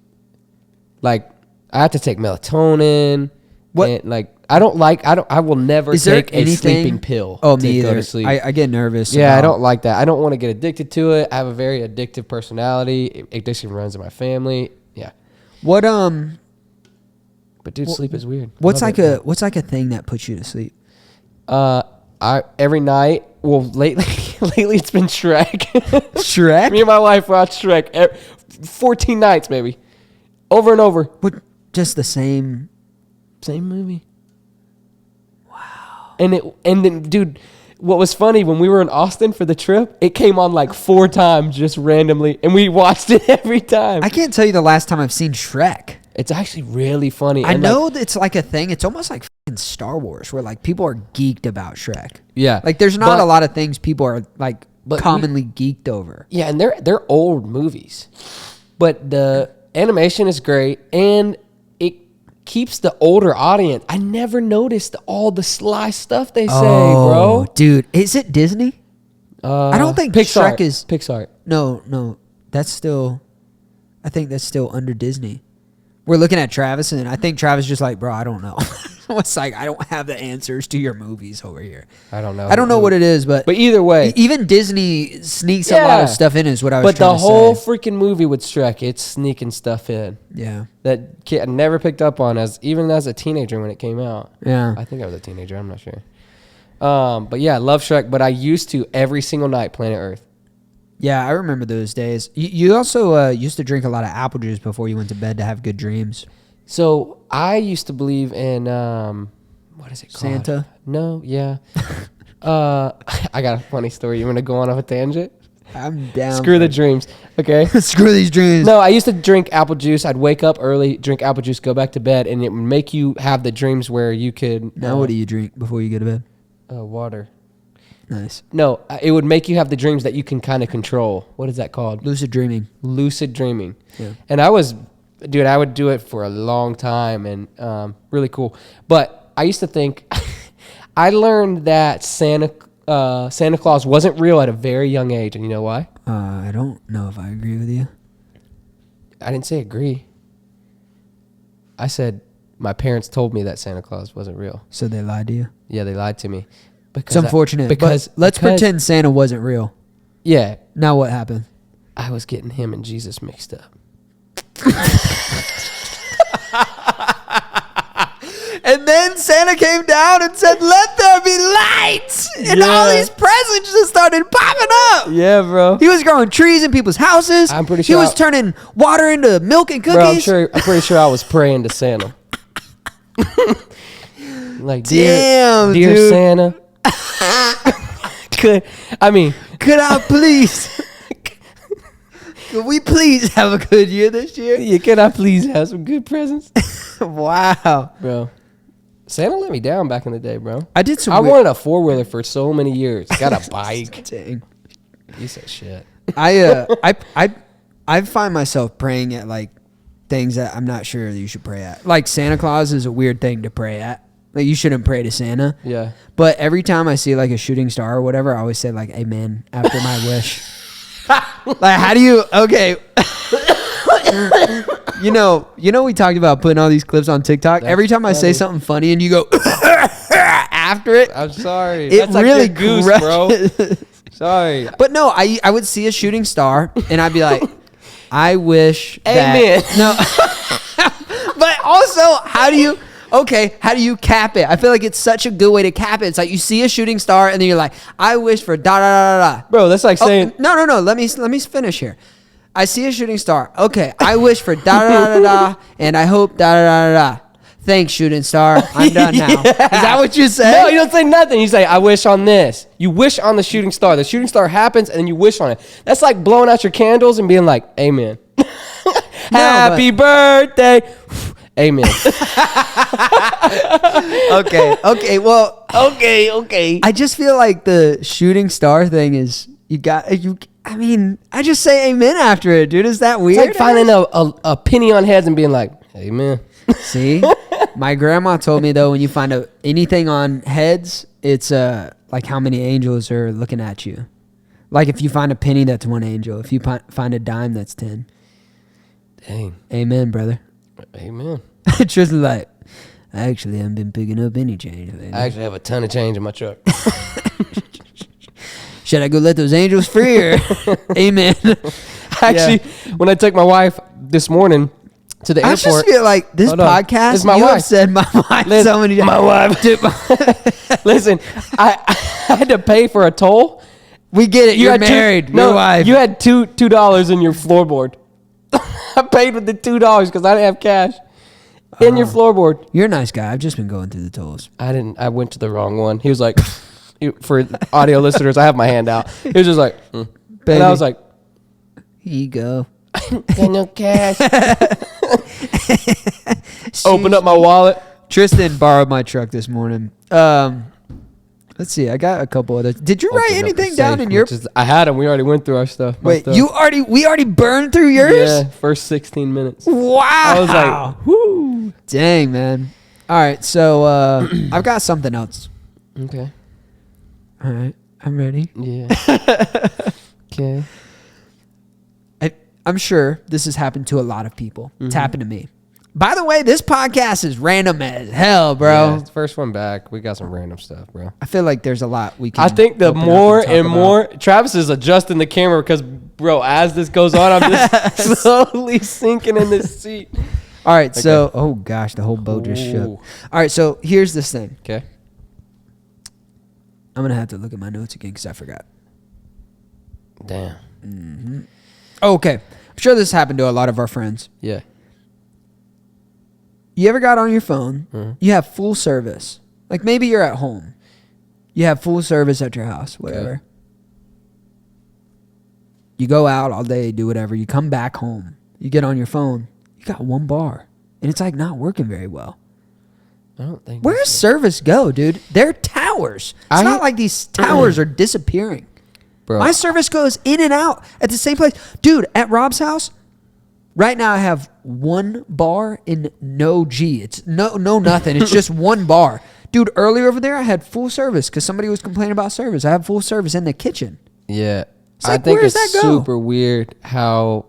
Like, I have to take melatonin. What- And, like, I will never Is there take a anything- sleeping pill Oh, to me go either. to sleep. I get nervous. Yeah, I about- don't like that. I don't want to get addicted to it. I have a very addictive personality. Addiction runs in my family. Yeah. What But dude, sleep is weird. what's Love like it. what's like a thing that puts you to sleep? I every night. Well, lately it's been Shrek. Shrek? Me and my wife watch Shrek 14 nights, maybe, over and over. What? Just the same. Same movie. Wow. And then, dude, what was funny when we were in Austin for the trip, it came on like 4 times just randomly, and we watched it every time. I can't tell you the last time I've seen Shrek. It's actually really funny. I and, know like, that it's like a thing. It's almost like fucking Star Wars, where like people are geeked about Shrek. yeah, Like there's not But- a lot of things people are like But commonly geeked over. Yeah, and they're old movies, but the animation is great, and it keeps the older audience. I never noticed all the sly stuff they say, bro. Dude, is it Disney? I don't think Pixar. Shrek is. Pixar. No, that's still. I think that's still under Disney. We're looking at Travis, and I think Travis just like, bro, I don't know. It's like I don't have the answers to your movies over here. I don't know. I don't know what it is, but either way, even Disney sneaks a lot of Yeah. stuff in. Is what I was. but the trying to whole say. freaking movie with Shrek, it's sneaking stuff in Yeah. that kid I never picked up on even as a teenager when it came out. Yeah. I think I was a teenager. I'm not sure. But yeah, I love Shrek. But I used to every single night Planet Earth. Yeah, I remember those days. You also used to drink a lot of apple juice before you went to bed to have good dreams. So I used to believe in what is it called? Santa? No, yeah. I got a funny story. You want to go on a tangent? I'm down. Screw the dreams. Okay. Screw these dreams. No, I used to drink apple juice. I'd wake up early, drink apple juice, go back to bed, and it would make you have the dreams where you could. Now what do you drink before you go to bed? Water. Nice. No, it would make you have the dreams that you can kind of control. What is that called? Lucid dreaming. Lucid dreaming. Yeah. And I would do it for a long time and really cool. But I used to think, I learned that Santa Claus wasn't real at a very young age. And you know why? I don't know if I agree with you. I didn't say agree. I said my parents told me that Santa Claus wasn't real. So they lied to you? Yeah, they lied to me. It's unfortunate. But let's pretend Santa wasn't real. Yeah, Now what happened? I was getting him and Jesus mixed up. And then Santa came down and said, "Let there be lights." And all these presents just started popping up. Yeah, bro. He was growing trees in people's houses. I'm pretty sure he was turning water into milk and cookies. Bro, I'm pretty sure I was praying to Santa. Like, damn, dear dude. Santa. Could I please? Could we please have a good year this year? Yeah, can I please have some good presents? Wow. Bro. Santa let me down back in the day, bro. I did some I wanted a 4-wheeler for so many years. Got a bike. Dang. You said shit. I find myself praying at like things that I'm not sure you should pray at. Like Santa Claus is a weird thing to pray at. Like you shouldn't pray to Santa. Yeah. But every time I see like a shooting star or whatever, I always say like amen after my wish. Like how do you okay. You know we talked about putting all these clips on TikTok. That's every time I say funny. something funny and you go after it. I'm sorry. It That's really like your goose, bro. Sorry. But no, I would see a shooting star and I'd be like, I wish Amen. that no. But also, how do you cap it? I feel like it's such a good way to cap it. It's like you see a shooting star and then you're like, I wish for da da da da da. Bro, that's like saying No. Let me finish here. I see a shooting star. Okay, I wish for da da da da da, and I hope da da da da da. Thanks, shooting star. I'm done now. Is that what you say? No, you don't say nothing. You say, I wish on this. You wish on the shooting star. The shooting star happens, and then you wish on it. That's like blowing out your candles and being like, amen. Happy birthday. Amen. Okay. Well, Okay. I just feel like the shooting star thing is I just say amen after it, dude. Is that weird? It's like finding a penny on heads and being like, amen. See? My grandma told me, though, when you find anything on heads, it's like how many angels are looking at you. Like if you find a penny, that's 1 angel. If you find a dime, that's 10. Dang. Amen, brother. Amen. Just like, I actually haven't been picking up any change lately. I actually have a ton of change in my truck. Should I go let those angels free or amen? Actually, when I took my wife this morning to the I airport. just feel like this podcast, This is my you wife. have said my wife Listen, so many times. my wife. Dude, listen, I had to pay for a toll. We get it. You're had married. No, your wife. you had $2 in your floorboard. I paid with the $2 because I didn't have cash in your floorboard. You're a nice guy. I've just been going through the tolls. I didn't. I went to the wrong one. He was like, for audio listeners, I have my hand out. He was just like, and I was like, here you go. got no cash. Open up my wallet. Tristan borrowed my truck this morning. Let's see. I got a couple others. Did you write anything down in your? I had them. We already went through our stuff. Wait, we already burned through yours? Yeah, first 16 minutes. Wow. I was like, whoo. Dang, man. All right, so I've got something else. Okay. All right, I'm ready. Yeah. Okay. I'm sure this has happened to a lot of people. It's happened to me. By the way, this podcast is random as hell, bro. Yeah, it's the first one back. We got some random stuff, bro. I feel like there's a lot we can. I think the open up more talk and about. more, Travis is adjusting the camera because, bro, as this goes on, I'm just slowly sinking in this seat. All right, so oh gosh, the whole boat just shook. Ooh. All right, so here's this thing. Okay. I'm gonna have to look at my notes again because I forgot. Damn. Okay, I'm sure this happened to a lot of our friends. Yeah. You ever got on your phone? You have full service. Like maybe you're at home. You have full service at your house, whatever. Okay. You go out all day, do whatever. You come back home. You get on your phone. You got 1 bar. And it's like not working very well. I don't think. Where does service go, dude? They're towers. It's not like these towers are disappearing. Bro. My service goes in and out at the same place. Dude, at Rob's house, right now I have 1 bar and no G. It's no nothing. It's just 1 bar. Dude, earlier over there I had full service because somebody was complaining about service. I have full service in the kitchen. Yeah. It's like, I think where does it's that go? super weird how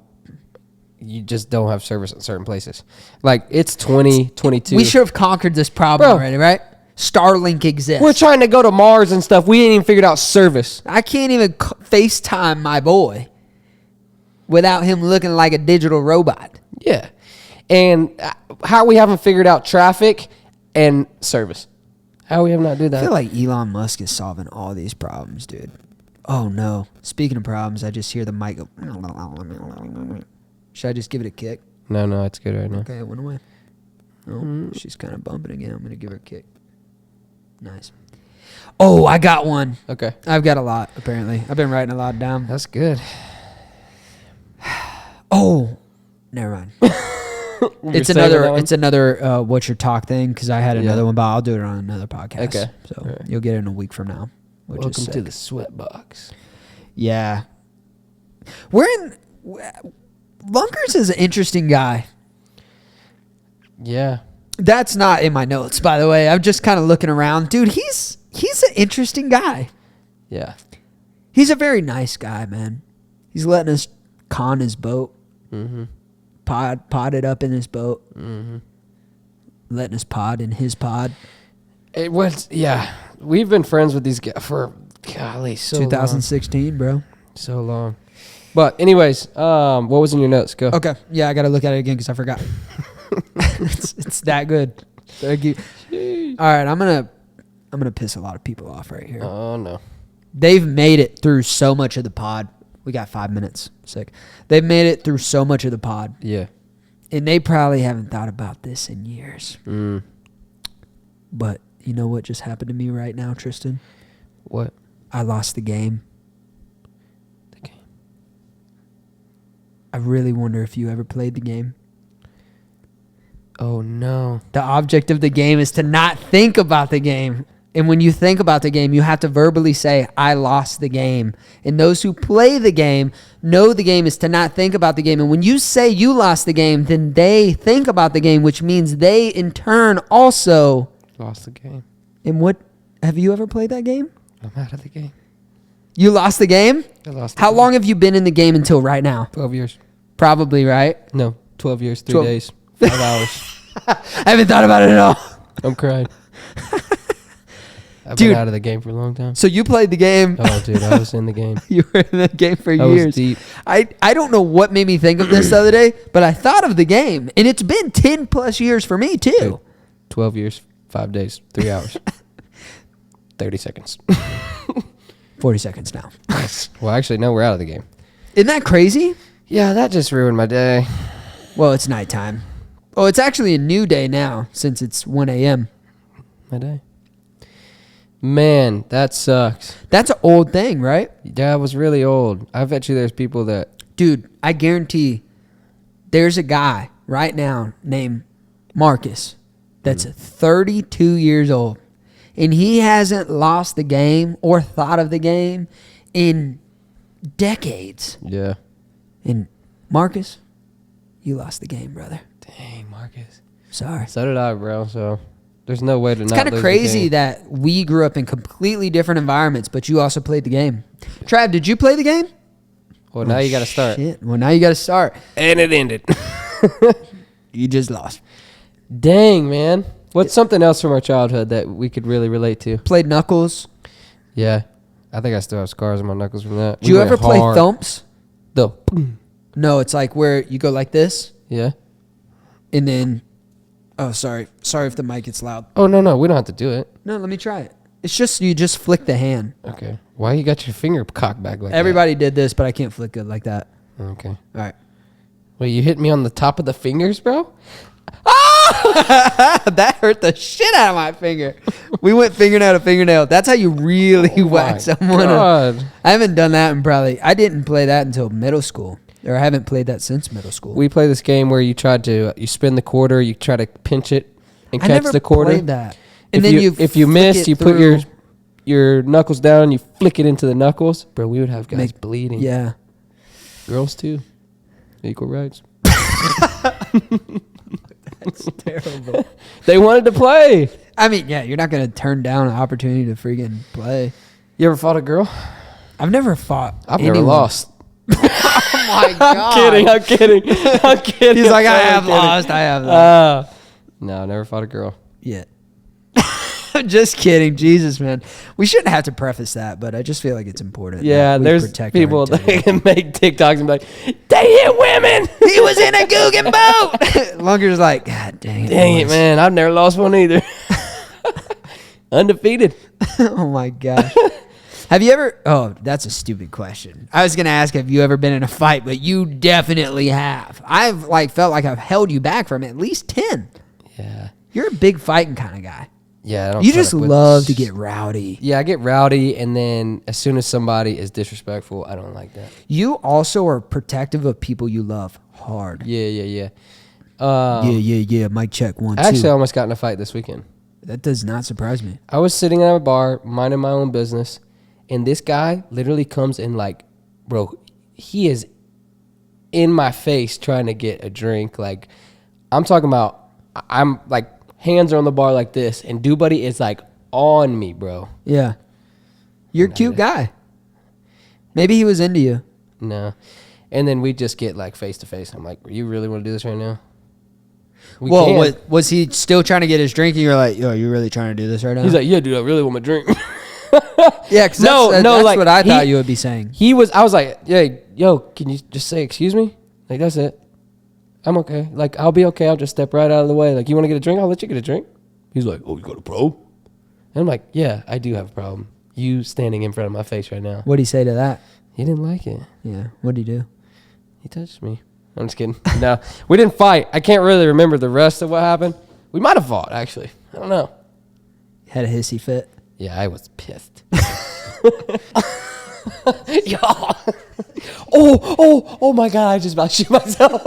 you just don't have service in certain places. Like, it's 2022. We should have conquered this problem already, right? Starlink exists. We're trying to go to Mars and stuff. We ain't even figured out service. I can't even FaceTime my boy without him looking like a digital robot. Yeah. And how we haven't figured out traffic and service. How we have not do that? I feel like Elon Musk is solving all these problems, dude. Oh, no. Speaking of problems, I just hear the mic go. Should I just give it a kick? No, it's good right now. Okay, it went away. Oh, she's kind of bumping again. I'm going to give her a kick. Nice. Oh, I got one. Okay. I've got a lot, apparently. I've been writing a lot down. That's good. Oh, never mind. It's another what's your talk thing, because I had another one, but I'll do it on another podcast. Okay. So you'll get it in a week from now. Welcome to the sweat box. Yeah. Lunkers is an interesting guy. Yeah. That's not in my notes, by the way. I'm just kind of looking around. Dude, he's an interesting guy. Yeah. He's a very nice guy, man. He's letting us con his boat. Mm-hmm. Pod it up in his boat. Mm-hmm. Letting us pod in his pod. It was, yeah. We've been friends with these guys for, golly, so 2016, bro. So long. But anyways, what was in your notes? Go. Okay. Yeah, I got to look at it again because I forgot. it's that good. Thank you. Jeez. All right, I'm gonna piss a lot of people off right here. Oh no. They've made it through so much of the pod. We got 5 minutes. Sick. They've made it through so much of the pod. Yeah. And they probably haven't thought about this in years. Mm. But you know what just happened to me right now, Tristan? What? I lost the game. The game. I really wonder if you ever played the game. Oh no. The object of the game is to not think about the game. And when you think about the game, you have to verbally say, I lost the game. And those who play the game know the game is to not think about the game. And when you say you lost the game, then they think about the game, which means they in turn also Lost the game. And what, have you ever played that game? I'm out of the game. You lost the game? I lost. How long have you been in the game until right now? 12 years. Probably, right? No, 12 years, 3 days, 5 hours. I haven't thought about it at all. I'm crying. I've Dude, been out of the game for a long time. So you played the game. Oh, dude, I was in the game. You were in the game for I years. was deep. I don't know what made me think of this the other day, but I thought of the game, and it's been 10 plus years for me too. Dude, 12 years, 5 days, 3 hours, 30 seconds. 40 seconds now. Well, actually, no, we're out of the game. Isn't that crazy? Yeah, that just ruined my day. Well, it's nighttime. Oh, it's actually a new day now since it's 1 a.m. My day. Man, that sucks. That's an old thing, right? Yeah, I was really old. I bet you there's people that... Dude, I guarantee there's a guy right now named Marcus that's 32 years old. And he hasn't lost the game or thought of the game in decades. Yeah. And Marcus, you lost the game, brother. Dang, Marcus. Sorry. So did I, bro. So there's no way to It's not kind of lose crazy the game. that we grew up in completely different environments, but you also played the game. Trav, did you play the game? Well, now you got to start. Shit. Well, now you got to start. And it ended. You just lost. Dang, man. What's something else from our childhood that we could really relate to? Played Knuckles. Yeah. I think I still have scars on my knuckles from that. Did you ever play Thumps? The No, it's like where you go like this. Yeah. And then, oh, sorry. Sorry if the mic gets loud. Oh, no. We don't have to do it. No, let me try it. It's just, you just flick the hand. Okay. Why you got your finger cocked back like Everybody did this, but I can't flick good like that. that? Okay. All right. Wait, you hit me on the top of the fingers, bro? That hurt the shit out of my finger. We went fingernail to fingernail. That's how you really whack someone. God. I haven't done that in probably, I didn't play that until middle school. Or I haven't played that since middle school. We play this game where you spin the quarter, you try to pinch it and I catch never the quarter. played that. And if then if you flick miss, it you through. put your knuckles down and you flick it into the knuckles. Bro, we would have guys bleeding. Yeah. Girls too. Equal rights. That's terrible. They wanted to play. I mean, yeah, you're not going to turn down an opportunity to freaking play. You ever fought a girl? I've never fought. I've never anyone. lost. Oh my God. I'm kidding. He's like, I have lost. I have lost. No, never fought a girl. Yeah. Just kidding. Jesus, man. We shouldn't have to preface that, but I just feel like it's important. Yeah, that we there's protect our people that integrity. can make TikToks and be like, they hit women. He was in a Guggen boat. Lunker's like, God dang it. Dang it, boys." man. I've never lost one either. Undefeated. Oh my gosh. Have you ever? Oh, that's a stupid question. I was gonna ask, have you ever been in a fight, but you definitely have. I've felt like I've held you back from at least 10. Yeah. You're a big fighting kind of guy. Yeah. I don't You put just up with love to get rowdy. Yeah, I get rowdy, and then as soon as somebody is disrespectful, I don't like that. You also are protective of people you love hard. Yeah. Yeah. Mic check 1, 2. Actually, I almost got in a fight this weekend. That does not surprise me. I was sitting at a bar, minding my own business, and this guy literally comes in like, bro, he is in my face trying to get a drink. Like, I'm talking about, I'm like, hands are on the bar like this, and Dude Buddy is like on me, bro. Yeah. You're a cute guy. Maybe he was into you. No. And then we just get like face to face. I'm like, you really want to do this right now? We Well, can. was he still trying to get his drink and you're like, yo, you really trying to do this right now? He's like, yeah, dude, I really want my drink. yeah, because that's like, what I thought you would be saying. I was like, yeah, yo, can you just say excuse me? Like, that's it. I'm okay. Like, I'll be okay. I'll just step right out of the way. Like, you want to get a drink? I'll let you get a drink. He's like, oh, you got a problem? And I'm like, yeah, I do have a problem. You standing in front of my face right now. What'd he say to that? He didn't like it. Yeah. What'd he do? He touched me. I'm just kidding. No, we didn't fight. I can't really remember the rest of what happened. We might have fought, actually. I don't know. Had a hissy fit. Yeah, I was pissed. Y'all. Oh my God, I just about shoot myself.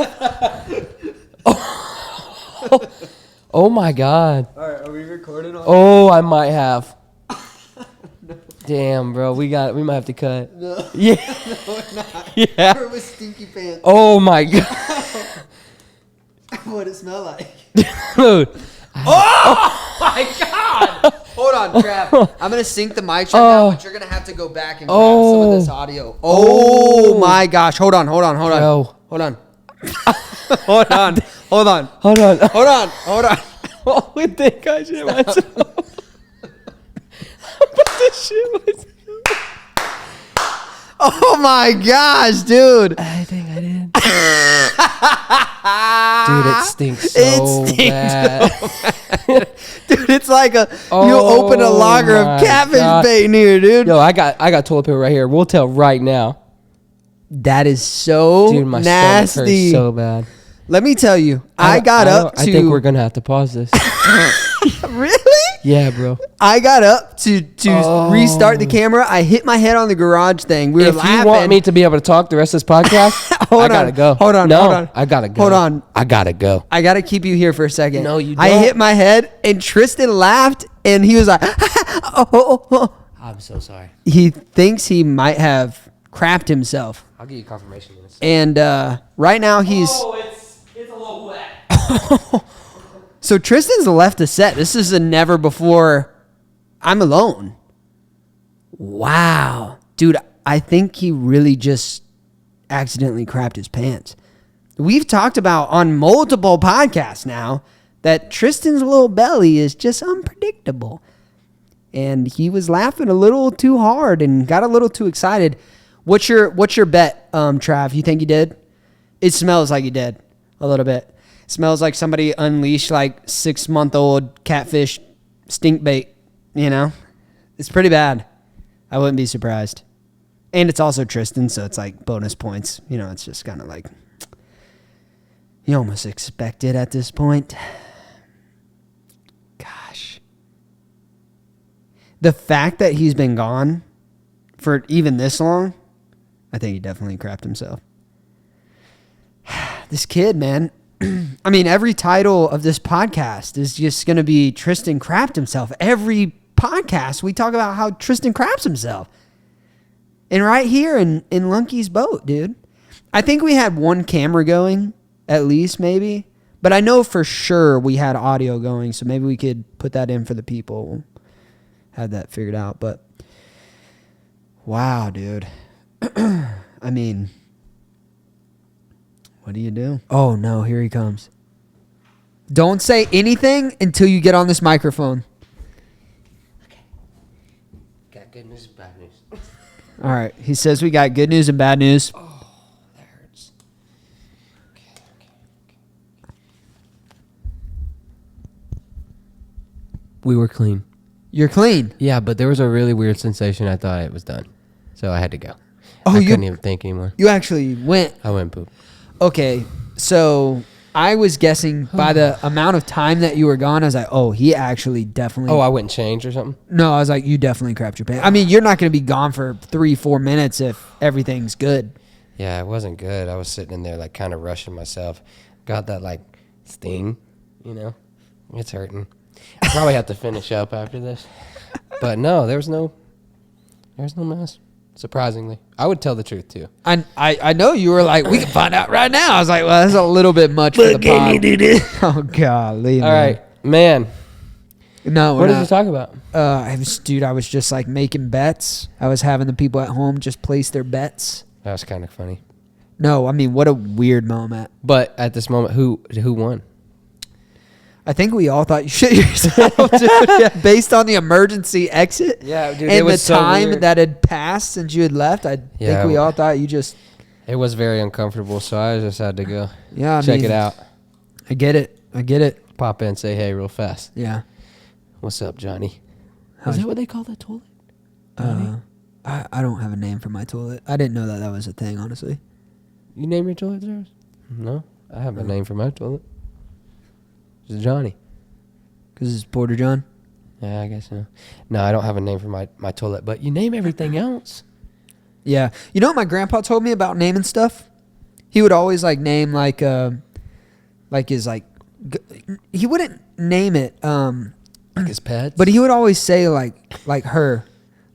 Oh my God. All right, are we recording on Oh, I might have. No. Damn, bro, we might have to cut. No. Yeah. No, we're not. Yeah. We're with stinky pants. Oh my God. What'd it smell like? Dude. Oh my God. Hold on, Trav. I'm going to sync the mic check now, but you're going to have to go back and grab some of this audio. Oh my gosh. Hold on. Yo. Hold on. Hold on. Oh, we think I shit myself. I'm about to shit myself. Oh my gosh, dude. I think I did. Dude, it stinks so bad. Dude, it's like you open a lager of catfish bait in here, dude. Yo, I got toilet paper right here. We'll tell right now. That is so Dude, my nasty. stomach hurts so bad. Let me tell you, I think we're gonna have to pause this. Really? Yeah, bro. I got up to restart the camera. I hit my head on the garage thing. We were If laughing. you want me to be able to talk the rest of this podcast, I gotta go. Hold on. I gotta go. Hold on. I gotta go. I gotta keep you here for a second. No, you I don't. hit my head, and Tristan laughed, and he was like, oh. I'm so sorry. He thinks he might have crapped himself. I'll give you confirmation in a second. And right now he's... Oh, it's a little wet. So Tristan's left a set. This is a never before I'm alone. Wow. Dude, I think he really just accidentally crapped his pants. We've talked about on multiple podcasts now that Tristan's little belly is just unpredictable. And he was laughing a little too hard and got a little too excited. What's your bet, Trav? You think he did? It smells like he did a little bit. Smells like somebody unleashed like 6-month-old catfish stink bait, you know? It's pretty bad. I wouldn't be surprised. And it's also Tristan, so it's like bonus points. You know, it's just kind of like, you almost expect it at this point. Gosh. The fact that he's been gone for even this long, I think he definitely crapped himself. This kid, man. I mean, every title of this podcast is just going to be Tristan crapped himself. Every podcast, we talk about how Tristan craps himself. And right here in Lunky's boat, dude. I think we had one camera going, at least, maybe. But I know for sure we had audio going, so maybe we could put that in for the people. We'll have that figured out. But, wow, dude. I mean... What do you do? Oh, no, here he comes. Don't say anything until you get on this microphone. All right. He says we got good news and bad news. Oh, that hurts. Okay. We were clean. You're clean. Yeah, but there was a really weird sensation. I thought it was done. So I had to go. Oh, I couldn't even think anymore. You actually went. I went poop. Okay. So I was guessing by the amount of time that you were gone, I was like, oh, he actually definitely. Oh, I wouldn't change or something? No, I was like, you definitely crapped your pants. I mean, you're not going to be gone for 3-4 minutes if everything's good. Yeah, it wasn't good. I was sitting in there like kind of rushing myself. Got that like sting, you know? It's hurting. I probably have to finish up after this. But no, there was no mess. Surprisingly. I would tell the truth too. I know you were like, we can find out right now. I was like, well, that's a little bit much for the pod. Oh, golly, All right, man. No, What did you talk about? I was just like making bets. I was having the people at home just place their bets. That was kind of funny. No, I mean, what a weird moment. But at this moment, who won? I think we all thought you shit yourself, dude. Yeah, based on the emergency exit. Yeah, dude. And the time that had passed since you had left, I think we all thought you just. It was very uncomfortable, so I just had to go. Yeah, check it out. I get it. Pop in, say hey, real fast. Yeah. What's up, Johnny? Is that what they call the toilet? I don't have a name for my toilet. I didn't know that was a thing, honestly. You name your toilet yours? No, I have a name for my toilet. It's Johnny. Because it's Porter John? Yeah, I guess so. No, I don't have a name for my toilet, but you name everything else. Yeah. You know what my grandpa told me about naming stuff? He would always like name like his like he wouldn't name it like his pets. But he would always say like her.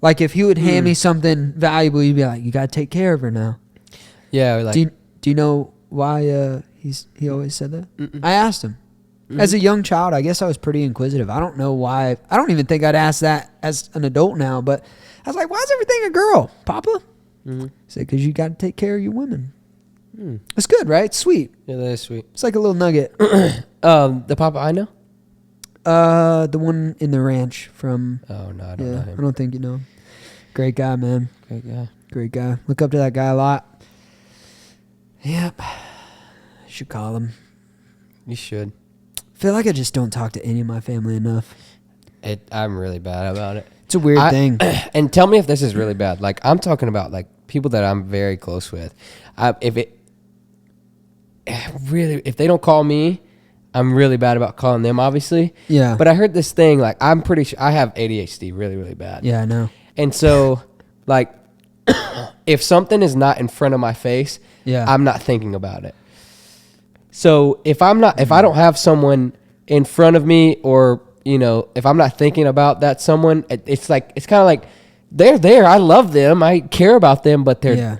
Like if he would hand me something valuable, he'd be like, "You got to take care of her now." Yeah, like Do you know why he always said that? Mm-mm. I asked him. As a young child, I guess I was pretty inquisitive. I don't know why. I don't even think I'd ask that as an adult now, but I was like, why is everything a girl, Papa? Mm-hmm. He said, because you got to take care of your women. Mm. It's good, right? It's sweet. Yeah, that is sweet. It's like a little nugget. The Papa I know? The one in the ranch from... Oh, no, I don't know him. I don't think you know him. Great guy, man. Great guy. Look up to that guy a lot. Yep. Should call him. You should. I feel like I just don't talk to any of my family enough. I'm really bad about it. It's a weird thing. And tell me if this is really bad. Like, I'm talking about, like, people that I'm very close with. If they don't call me, I'm really bad about calling them, obviously. Yeah. But I heard this thing, like, I'm pretty sure I have ADHD really, really bad. Yeah, I know. And so, like, if something is not in front of my face, I'm not thinking about it. So if I don't have someone in front of me, or, you know, if I'm not thinking about that someone, it's kind of like they're there. I love them. I care about them, but they're. Yeah.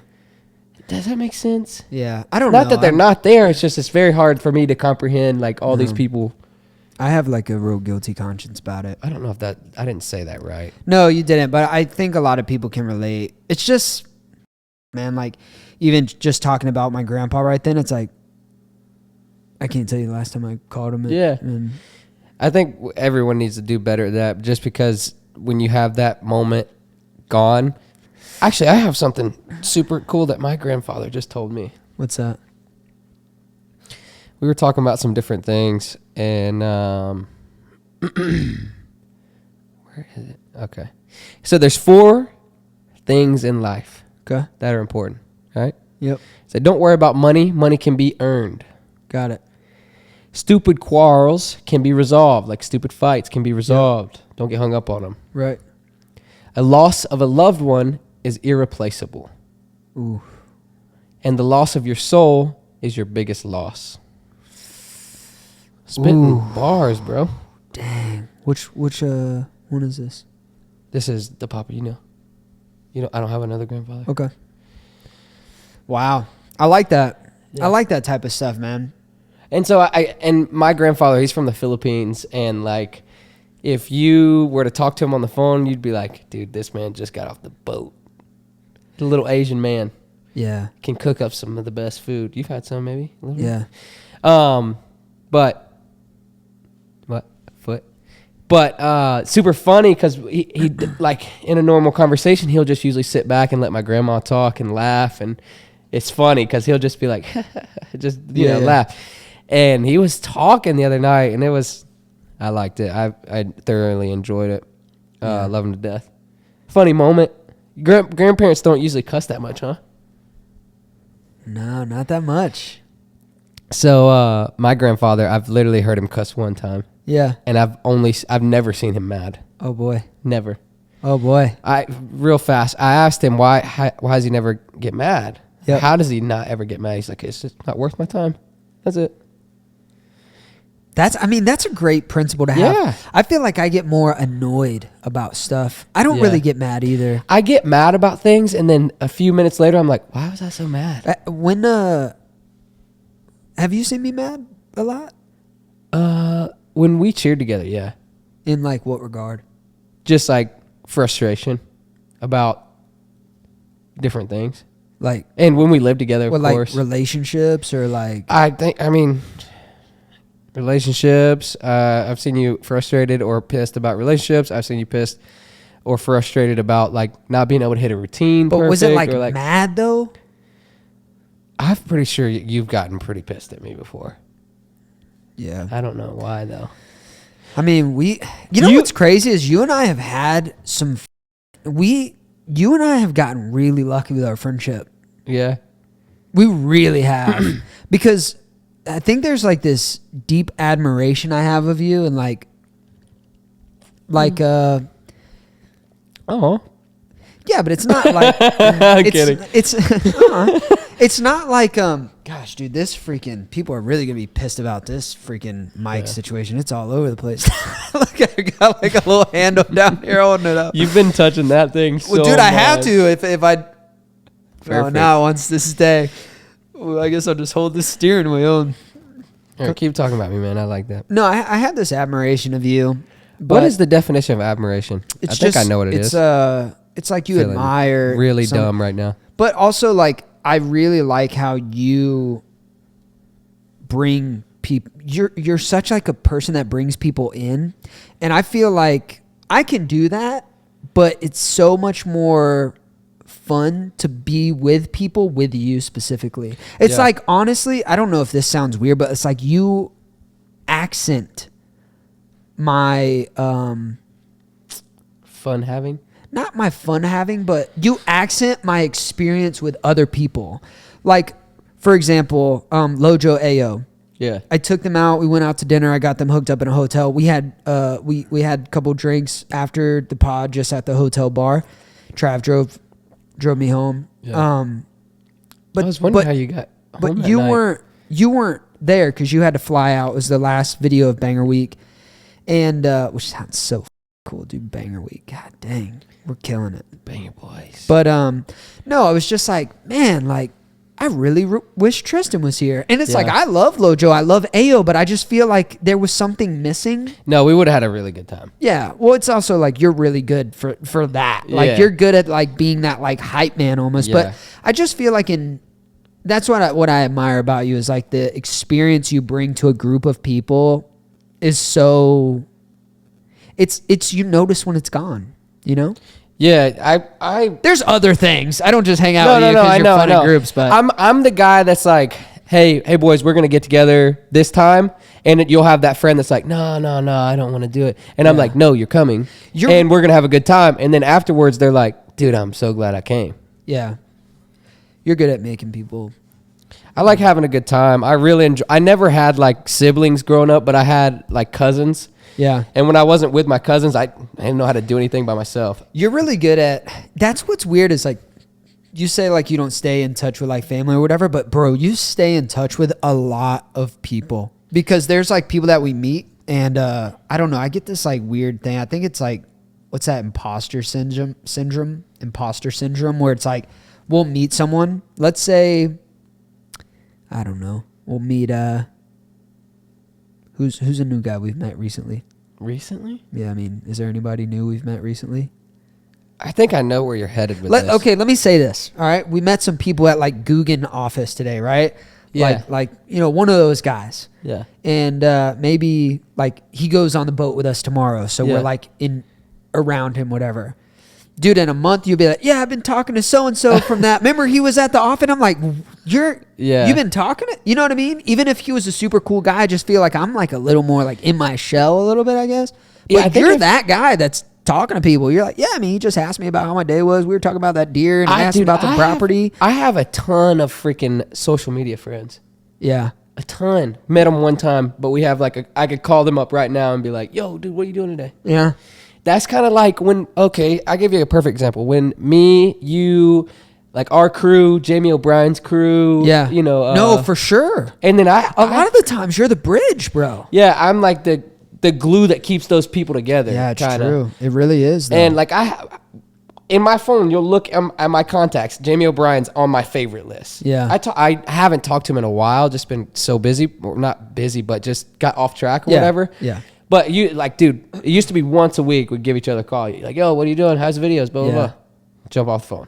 Does that make sense? Yeah. I don't know. Not that they're not there. It's just, it's very hard for me to comprehend, like, all these people. I have like a real guilty conscience about it. I don't know if I didn't say that right. No, you didn't. But I think a lot of people can relate. It's just, man, like, even just talking about my grandpa right then, it's like, I can't tell you the last time I called him. And I think everyone needs to do better at that, just because when you have that moment gone. Actually, I have something super cool that my grandfather just told me. What's that? We were talking about some different things, and where is it? Okay. So there's 4 things in life that are important, right? Yep. So don't worry about money. Money can be earned. Got it. Stupid quarrels can be resolved, like stupid fights can be resolved. Yep. Don't get hung up on them. Right. A loss of a loved one is irreplaceable. Ooh. And the loss of your soul is your biggest loss. Spitting bars, bro. Dang. Which one is this? This is the Papa, you know. I don't have another grandfather. Okay. Wow. I like that. Yeah. I like that type of stuff, man. And so and my grandfather, he's from the Philippines, and like, if you were to talk to him on the phone, you'd be like, dude, this man just got off the boat. The little Asian man. Yeah. Can cook up some of the best food. You've had some, maybe? Yeah. But what? Foot? But super funny because he like in a normal conversation, he'll just usually sit back and let my grandma talk and laugh. And it's funny because he'll just be like, just, you know, laugh. And he was talking the other night and I liked it. I thoroughly enjoyed it. Love him to death. Funny moment. Grandparents don't usually cuss that much, huh? No, not that much. So my grandfather, I've literally heard him cuss one time. Yeah. And I've never seen him mad. Oh boy. Never. Oh boy. Real fast. I asked him why does he never get mad? Yep. How does he not ever get mad? He's like, it's just not worth my time. That's it. That's a great principle to have. Yeah. I feel like I get more annoyed about stuff. I don't really get mad either. I get mad about things, and then a few minutes later, I'm like, why was I so mad? Have you seen me mad a lot? When we cheered together, yeah. In like what regard? Just like frustration about different things. Like, and when we lived together, of course. Like relationships or like. I mean, relationships. I've seen you frustrated or pissed about relationships. I've seen you pissed or frustrated about like not being able to hit a routine. But was it like mad though? I'm pretty sure you've gotten pretty pissed at me before. Yeah. I don't know why though. I mean, you know what's crazy is you and I have had you and I have gotten really lucky with our friendship. Yeah. We really have. Because I think there's like this deep admiration I have of you and oh. Yeah, but it's not like I'm kidding. It's not like gosh, dude, this freaking people are really gonna be pissed about this freaking mic situation. It's all over the place. Look, I got like a little handle down here holding it up. You've been touching that thing so dude, I have much. to if I Perfect. now once this day. Well, I guess I'll just hold this steering wheel. All right, keep talking about me, man. I like that. No, I have this admiration of you. What is the definition of admiration? I think I know what it is. It's like you admire. Really dumb right now. But also, like, I really like how you bring people. You're such like a person that brings people in, and I feel like I can do that, but it's so much more fun to be with people with you specifically. It's like, honestly, I don't know if this sounds weird, but it's like you accent my fun having. Not my fun having, but you accent my experience with other people. Like, for example, Lojo Ayo. Yeah. I took them out. We went out to dinner. I got them hooked up in a hotel. We had we had a couple drinks after the pod just at the hotel bar. Trav drove me home. Yeah. But I was wondering how you got home but that you night. weren't there because you had to fly out. It was the last video of Banger Week, and which sounds so cool, dude. Banger Week. God dang. We're killing it. Banger boys. But no, I was just like, man, like I really wish Tristan was here. And it's like, I love Lojo, I love Ayo, but I just feel like there was something missing. No, we would have had a really good time. Yeah. Well, it's also like you're really good for that. Like you're good at like being that like hype man almost. Yeah. But I just feel like that's what I admire about you is like the experience you bring to a group of people is so it's you notice when it's gone. You know? Yeah, I there's other things. I don't just hang out with you because you're fun in groups, but I'm the guy that's like, hey boys, we're gonna get together this time, and you'll have that friend that's like, no, I don't want to do it, and I'm like, no, you're coming, and we're gonna have a good time, and then afterwards they're like, dude, I'm so glad I came. Yeah, you're good at making people. I like having a good time. I really enjoy. I never had like siblings growing up, but I had like cousins. Yeah. And when I wasn't with my cousins, I didn't know how to do anything by myself. You're really good at, that's what's weird is like, you say like you don't stay in touch with like family or whatever, but bro, you stay in touch with a lot of people because there's like people that we meet and I don't know, I get this like weird thing. I think it's like, what's that imposter syndrome where it's like, we'll meet someone, let's say, I don't know, we'll meet, Who's a new guy we've met recently? Recently? Yeah, I mean, is there anybody new we've met recently? I think I know where you're headed with this. Okay, let me say this. All right, we met some people at like Guggen office today, right? Yeah. Like one of those guys. Yeah. And maybe like he goes on the boat with us tomorrow, so we're like around him, whatever. Dude, in a month you'll be like, yeah, I've been talking to so and so from that. Remember he was at the office? I'm like, you've been talking to, you know what I mean? Even if he was a super cool guy, I just feel like I'm like a little more like in my shell a little bit, I guess. But you're that guy that's talking to people. You're like, yeah, I mean, he just asked me about how my day was. We were talking about that deer, and I asked about the property. I have a ton of freaking social media friends. Yeah. A ton. Met them one time, but we have like I could call them up right now and be like, yo, dude, what are you doing today? Yeah. That's kind of like when, okay, I'll give you a perfect example. When me, you, like our crew, Jamie O'Brien's crew. Yeah. No, for sure. And then a lot of the times you're the bridge, bro. Yeah, I'm like the glue that keeps those people together. Yeah, it's true. It really is, though. And like in my phone, you'll look at my contacts. Jamie O'Brien's on my favorite list. Yeah. I haven't talked to him in a while. Just been so busy. Well, not busy, but just got off track or whatever. Yeah. But you like, dude, it used to be once a week we'd give each other a call. You're like, yo, what are you doing? How's the videos? Blah, blah, blah. Jump off the phone.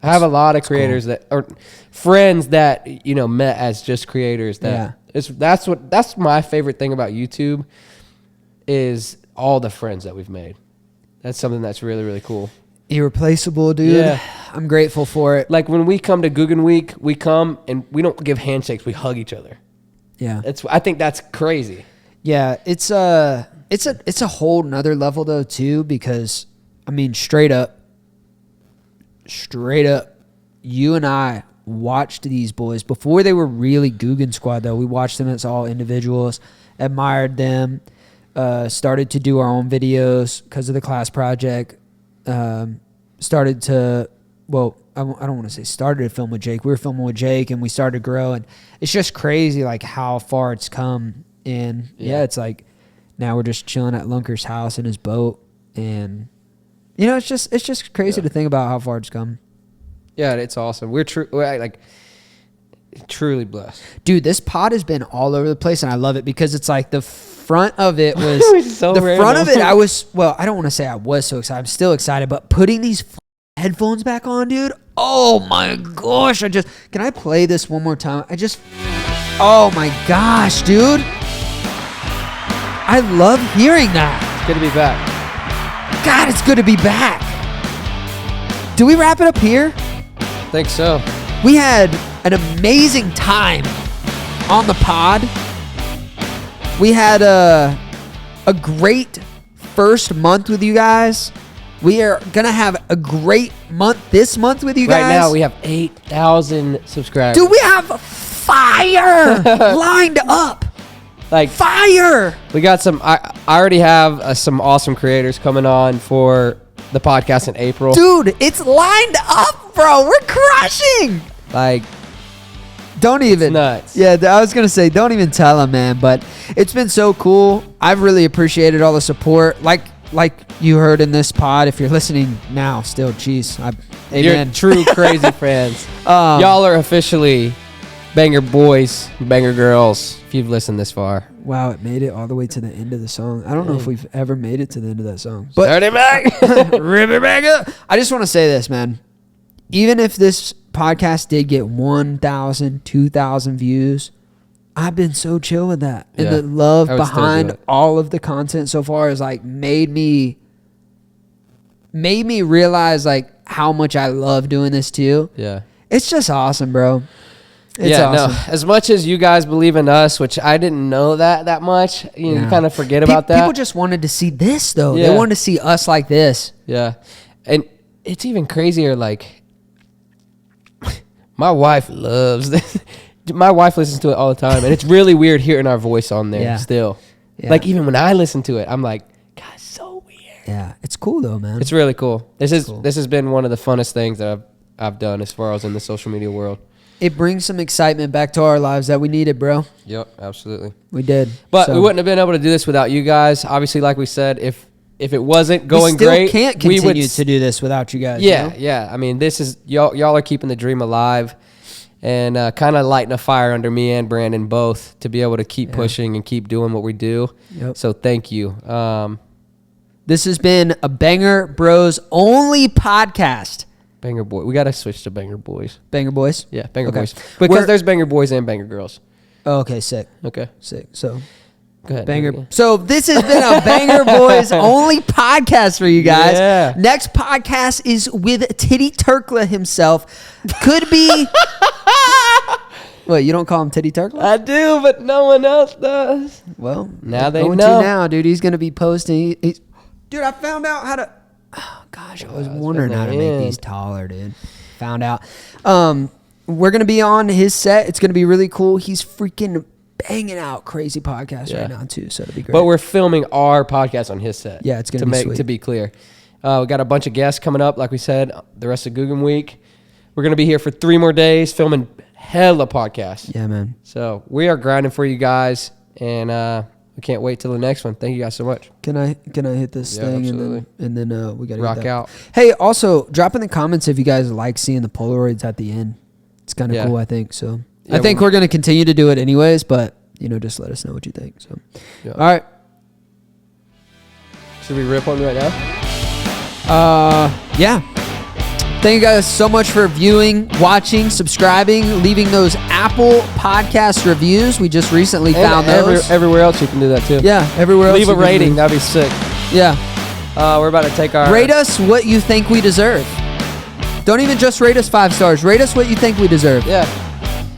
I have a lot of creators that are friends that, met as just creators. That's my favorite thing about YouTube is all the friends that we've made. That's something that's really, really cool. Irreplaceable, dude. Yeah. I'm grateful for it. Like when we come to Guggen Week, we come and we don't give handshakes. We hug each other. Yeah. I think that's crazy. Yeah. It's a whole nother level though too, because I mean, straight up, you and I watched these boys before they were really Guggen Squad though. We watched them as all individuals, admired them, started to do our own videos because of the class project. Started to film with Jake. We were filming with Jake and we started to grow, and it's just crazy like how far it's come. And it's like now we're just chilling at Lunkers' house in his boat, and it's just crazy to think about how far it's come. Yeah, it's awesome. We're truly blessed. Dude, this pod has been all over the place, and I love it because it's like the front of it was so the random. front of it. I don't want to say I was so excited. I'm still excited, but putting these headphones back on, dude. Oh my gosh! Can I play this one more time? Oh my gosh, dude. I love hearing that. It's good to be back. God, it's good to be back. Do we wrap it up here? I think so. We had an amazing time on the pod. We had a great first month with you guys. We are going to have a great month this month with you guys. Right now, we have 8,000 subscribers. Dude, we have fire lined up. Like fire. We got some, I already have some awesome creators coming on for the podcast in April. Dude, it's lined up, bro. We're crushing. Like, don't even. Nuts. Yeah, I was going to say, don't even tell them, man. But it's been so cool. I've really appreciated all the support. Like you heard in this pod, if you're listening now, still, geez. Amen. You're true crazy fans. Y'all are officially banger boys, banger girls, if you've listened this far. Wow, it made it all the way to the end of the song. I don't know if we've ever made it to the end of that song. But start it back. Rip back up. I just want to say this, man. Even if this podcast did get 1,000, 2,000 views, I've been so chill with that. And the love behind all of the content so far is like made me realize like how much I love doing this too. Yeah. It's just awesome, bro. It's awesome. No. As much as you guys believe in us, which I didn't know that much, you kind of forget about that. People just wanted to see this though. Yeah. They wanted to see us like this. Yeah. And it's even crazier, like my wife loves this. My wife listens to it all the time, and it's really weird hearing our voice on there still. Yeah. Like even when I listen to it, I'm like, God, it's so weird. Yeah, it's cool though, man. It's really cool. This has been one of the funnest things that I've done as far as in the social media world. It brings some excitement back to our lives that we needed, bro. Yep, absolutely. We did. But we wouldn't have been able to do this without you guys. Obviously, like we said, if it wasn't going great, we still can't continue to do this without you guys. Yeah, yeah. I mean, this is y'all are keeping the dream alive, and kind of lighting a fire under me and Brandon both to be able to keep pushing and keep doing what we do. Yep. So thank you. This has been a Banger Bros only podcast. Banger boy. We got to switch to banger boys. Banger boys? Yeah, banger Okay. boys. Because there's banger boys and banger girls. Oh, okay, sick. Okay. Sick. So, Go ahead. banger. So this has been a Banger Boys only podcast for you guys. Yeah. Next podcast is with Titty Turkla himself. Could be. What, you don't call him Titty Turkla? I do, but no one else does. Well, now they going know. to now, dude. He's gonna be posting. Dude, I found out how to. Oh gosh, I was wondering how to make these taller, dude. Found out. We're gonna be on his set. It's gonna be really cool. He's freaking banging out crazy podcasts right now too, so it'll be great. But we're filming our podcast on his set. Yeah, it's gonna be sweet. To be clear. We got a bunch of guests coming up, like we said, the rest of Guggen Week. We're gonna be here for 3 more days filming hella podcasts. Yeah, man. So we are grinding for you guys, and we can't wait till the next one. Thank you guys so much. Can I hit this thing absolutely. and then we gotta rock get that. out. Hey, also drop in the comments if you guys like seeing the Polaroids at the end. It's kind of cool, I think. So Yeah, I think we're gonna continue to do it anyways, but just let us know what you think. So all right. Should we rip one right now? Yeah. Thank you guys so much for viewing, watching, subscribing, leaving those Apple Podcast reviews. We just recently found those. Everywhere else you can do that too. Yeah, everywhere else. Leave a rating. That'd be sick. Yeah. We're about to take our... Rate us what you think we deserve. Don't even just rate us 5 stars. Rate us what you think we deserve. Yeah.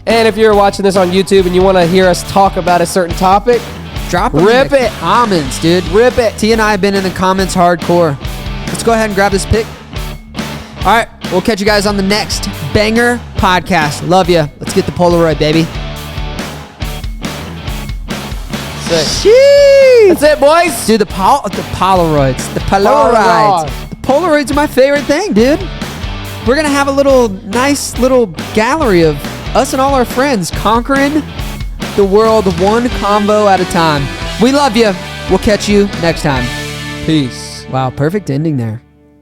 And if you're watching this on YouTube and you want to hear us talk about a certain topic, drop them rip in the it. comments, dude. Rip it. T and I have been in the comments hardcore. Let's go ahead and grab this pic. All right. We'll catch you guys on the next Banger Podcast. Love you. Let's get the Polaroid, baby. sick. Sheesh. That's it, boys. Dude, the Polaroids. The Polaroids. The Polaroids are my favorite thing, dude. We're going to have a nice little gallery of us and all our friends conquering the world one combo at a time. We love you. We'll catch you next time. Peace. Wow, perfect ending there.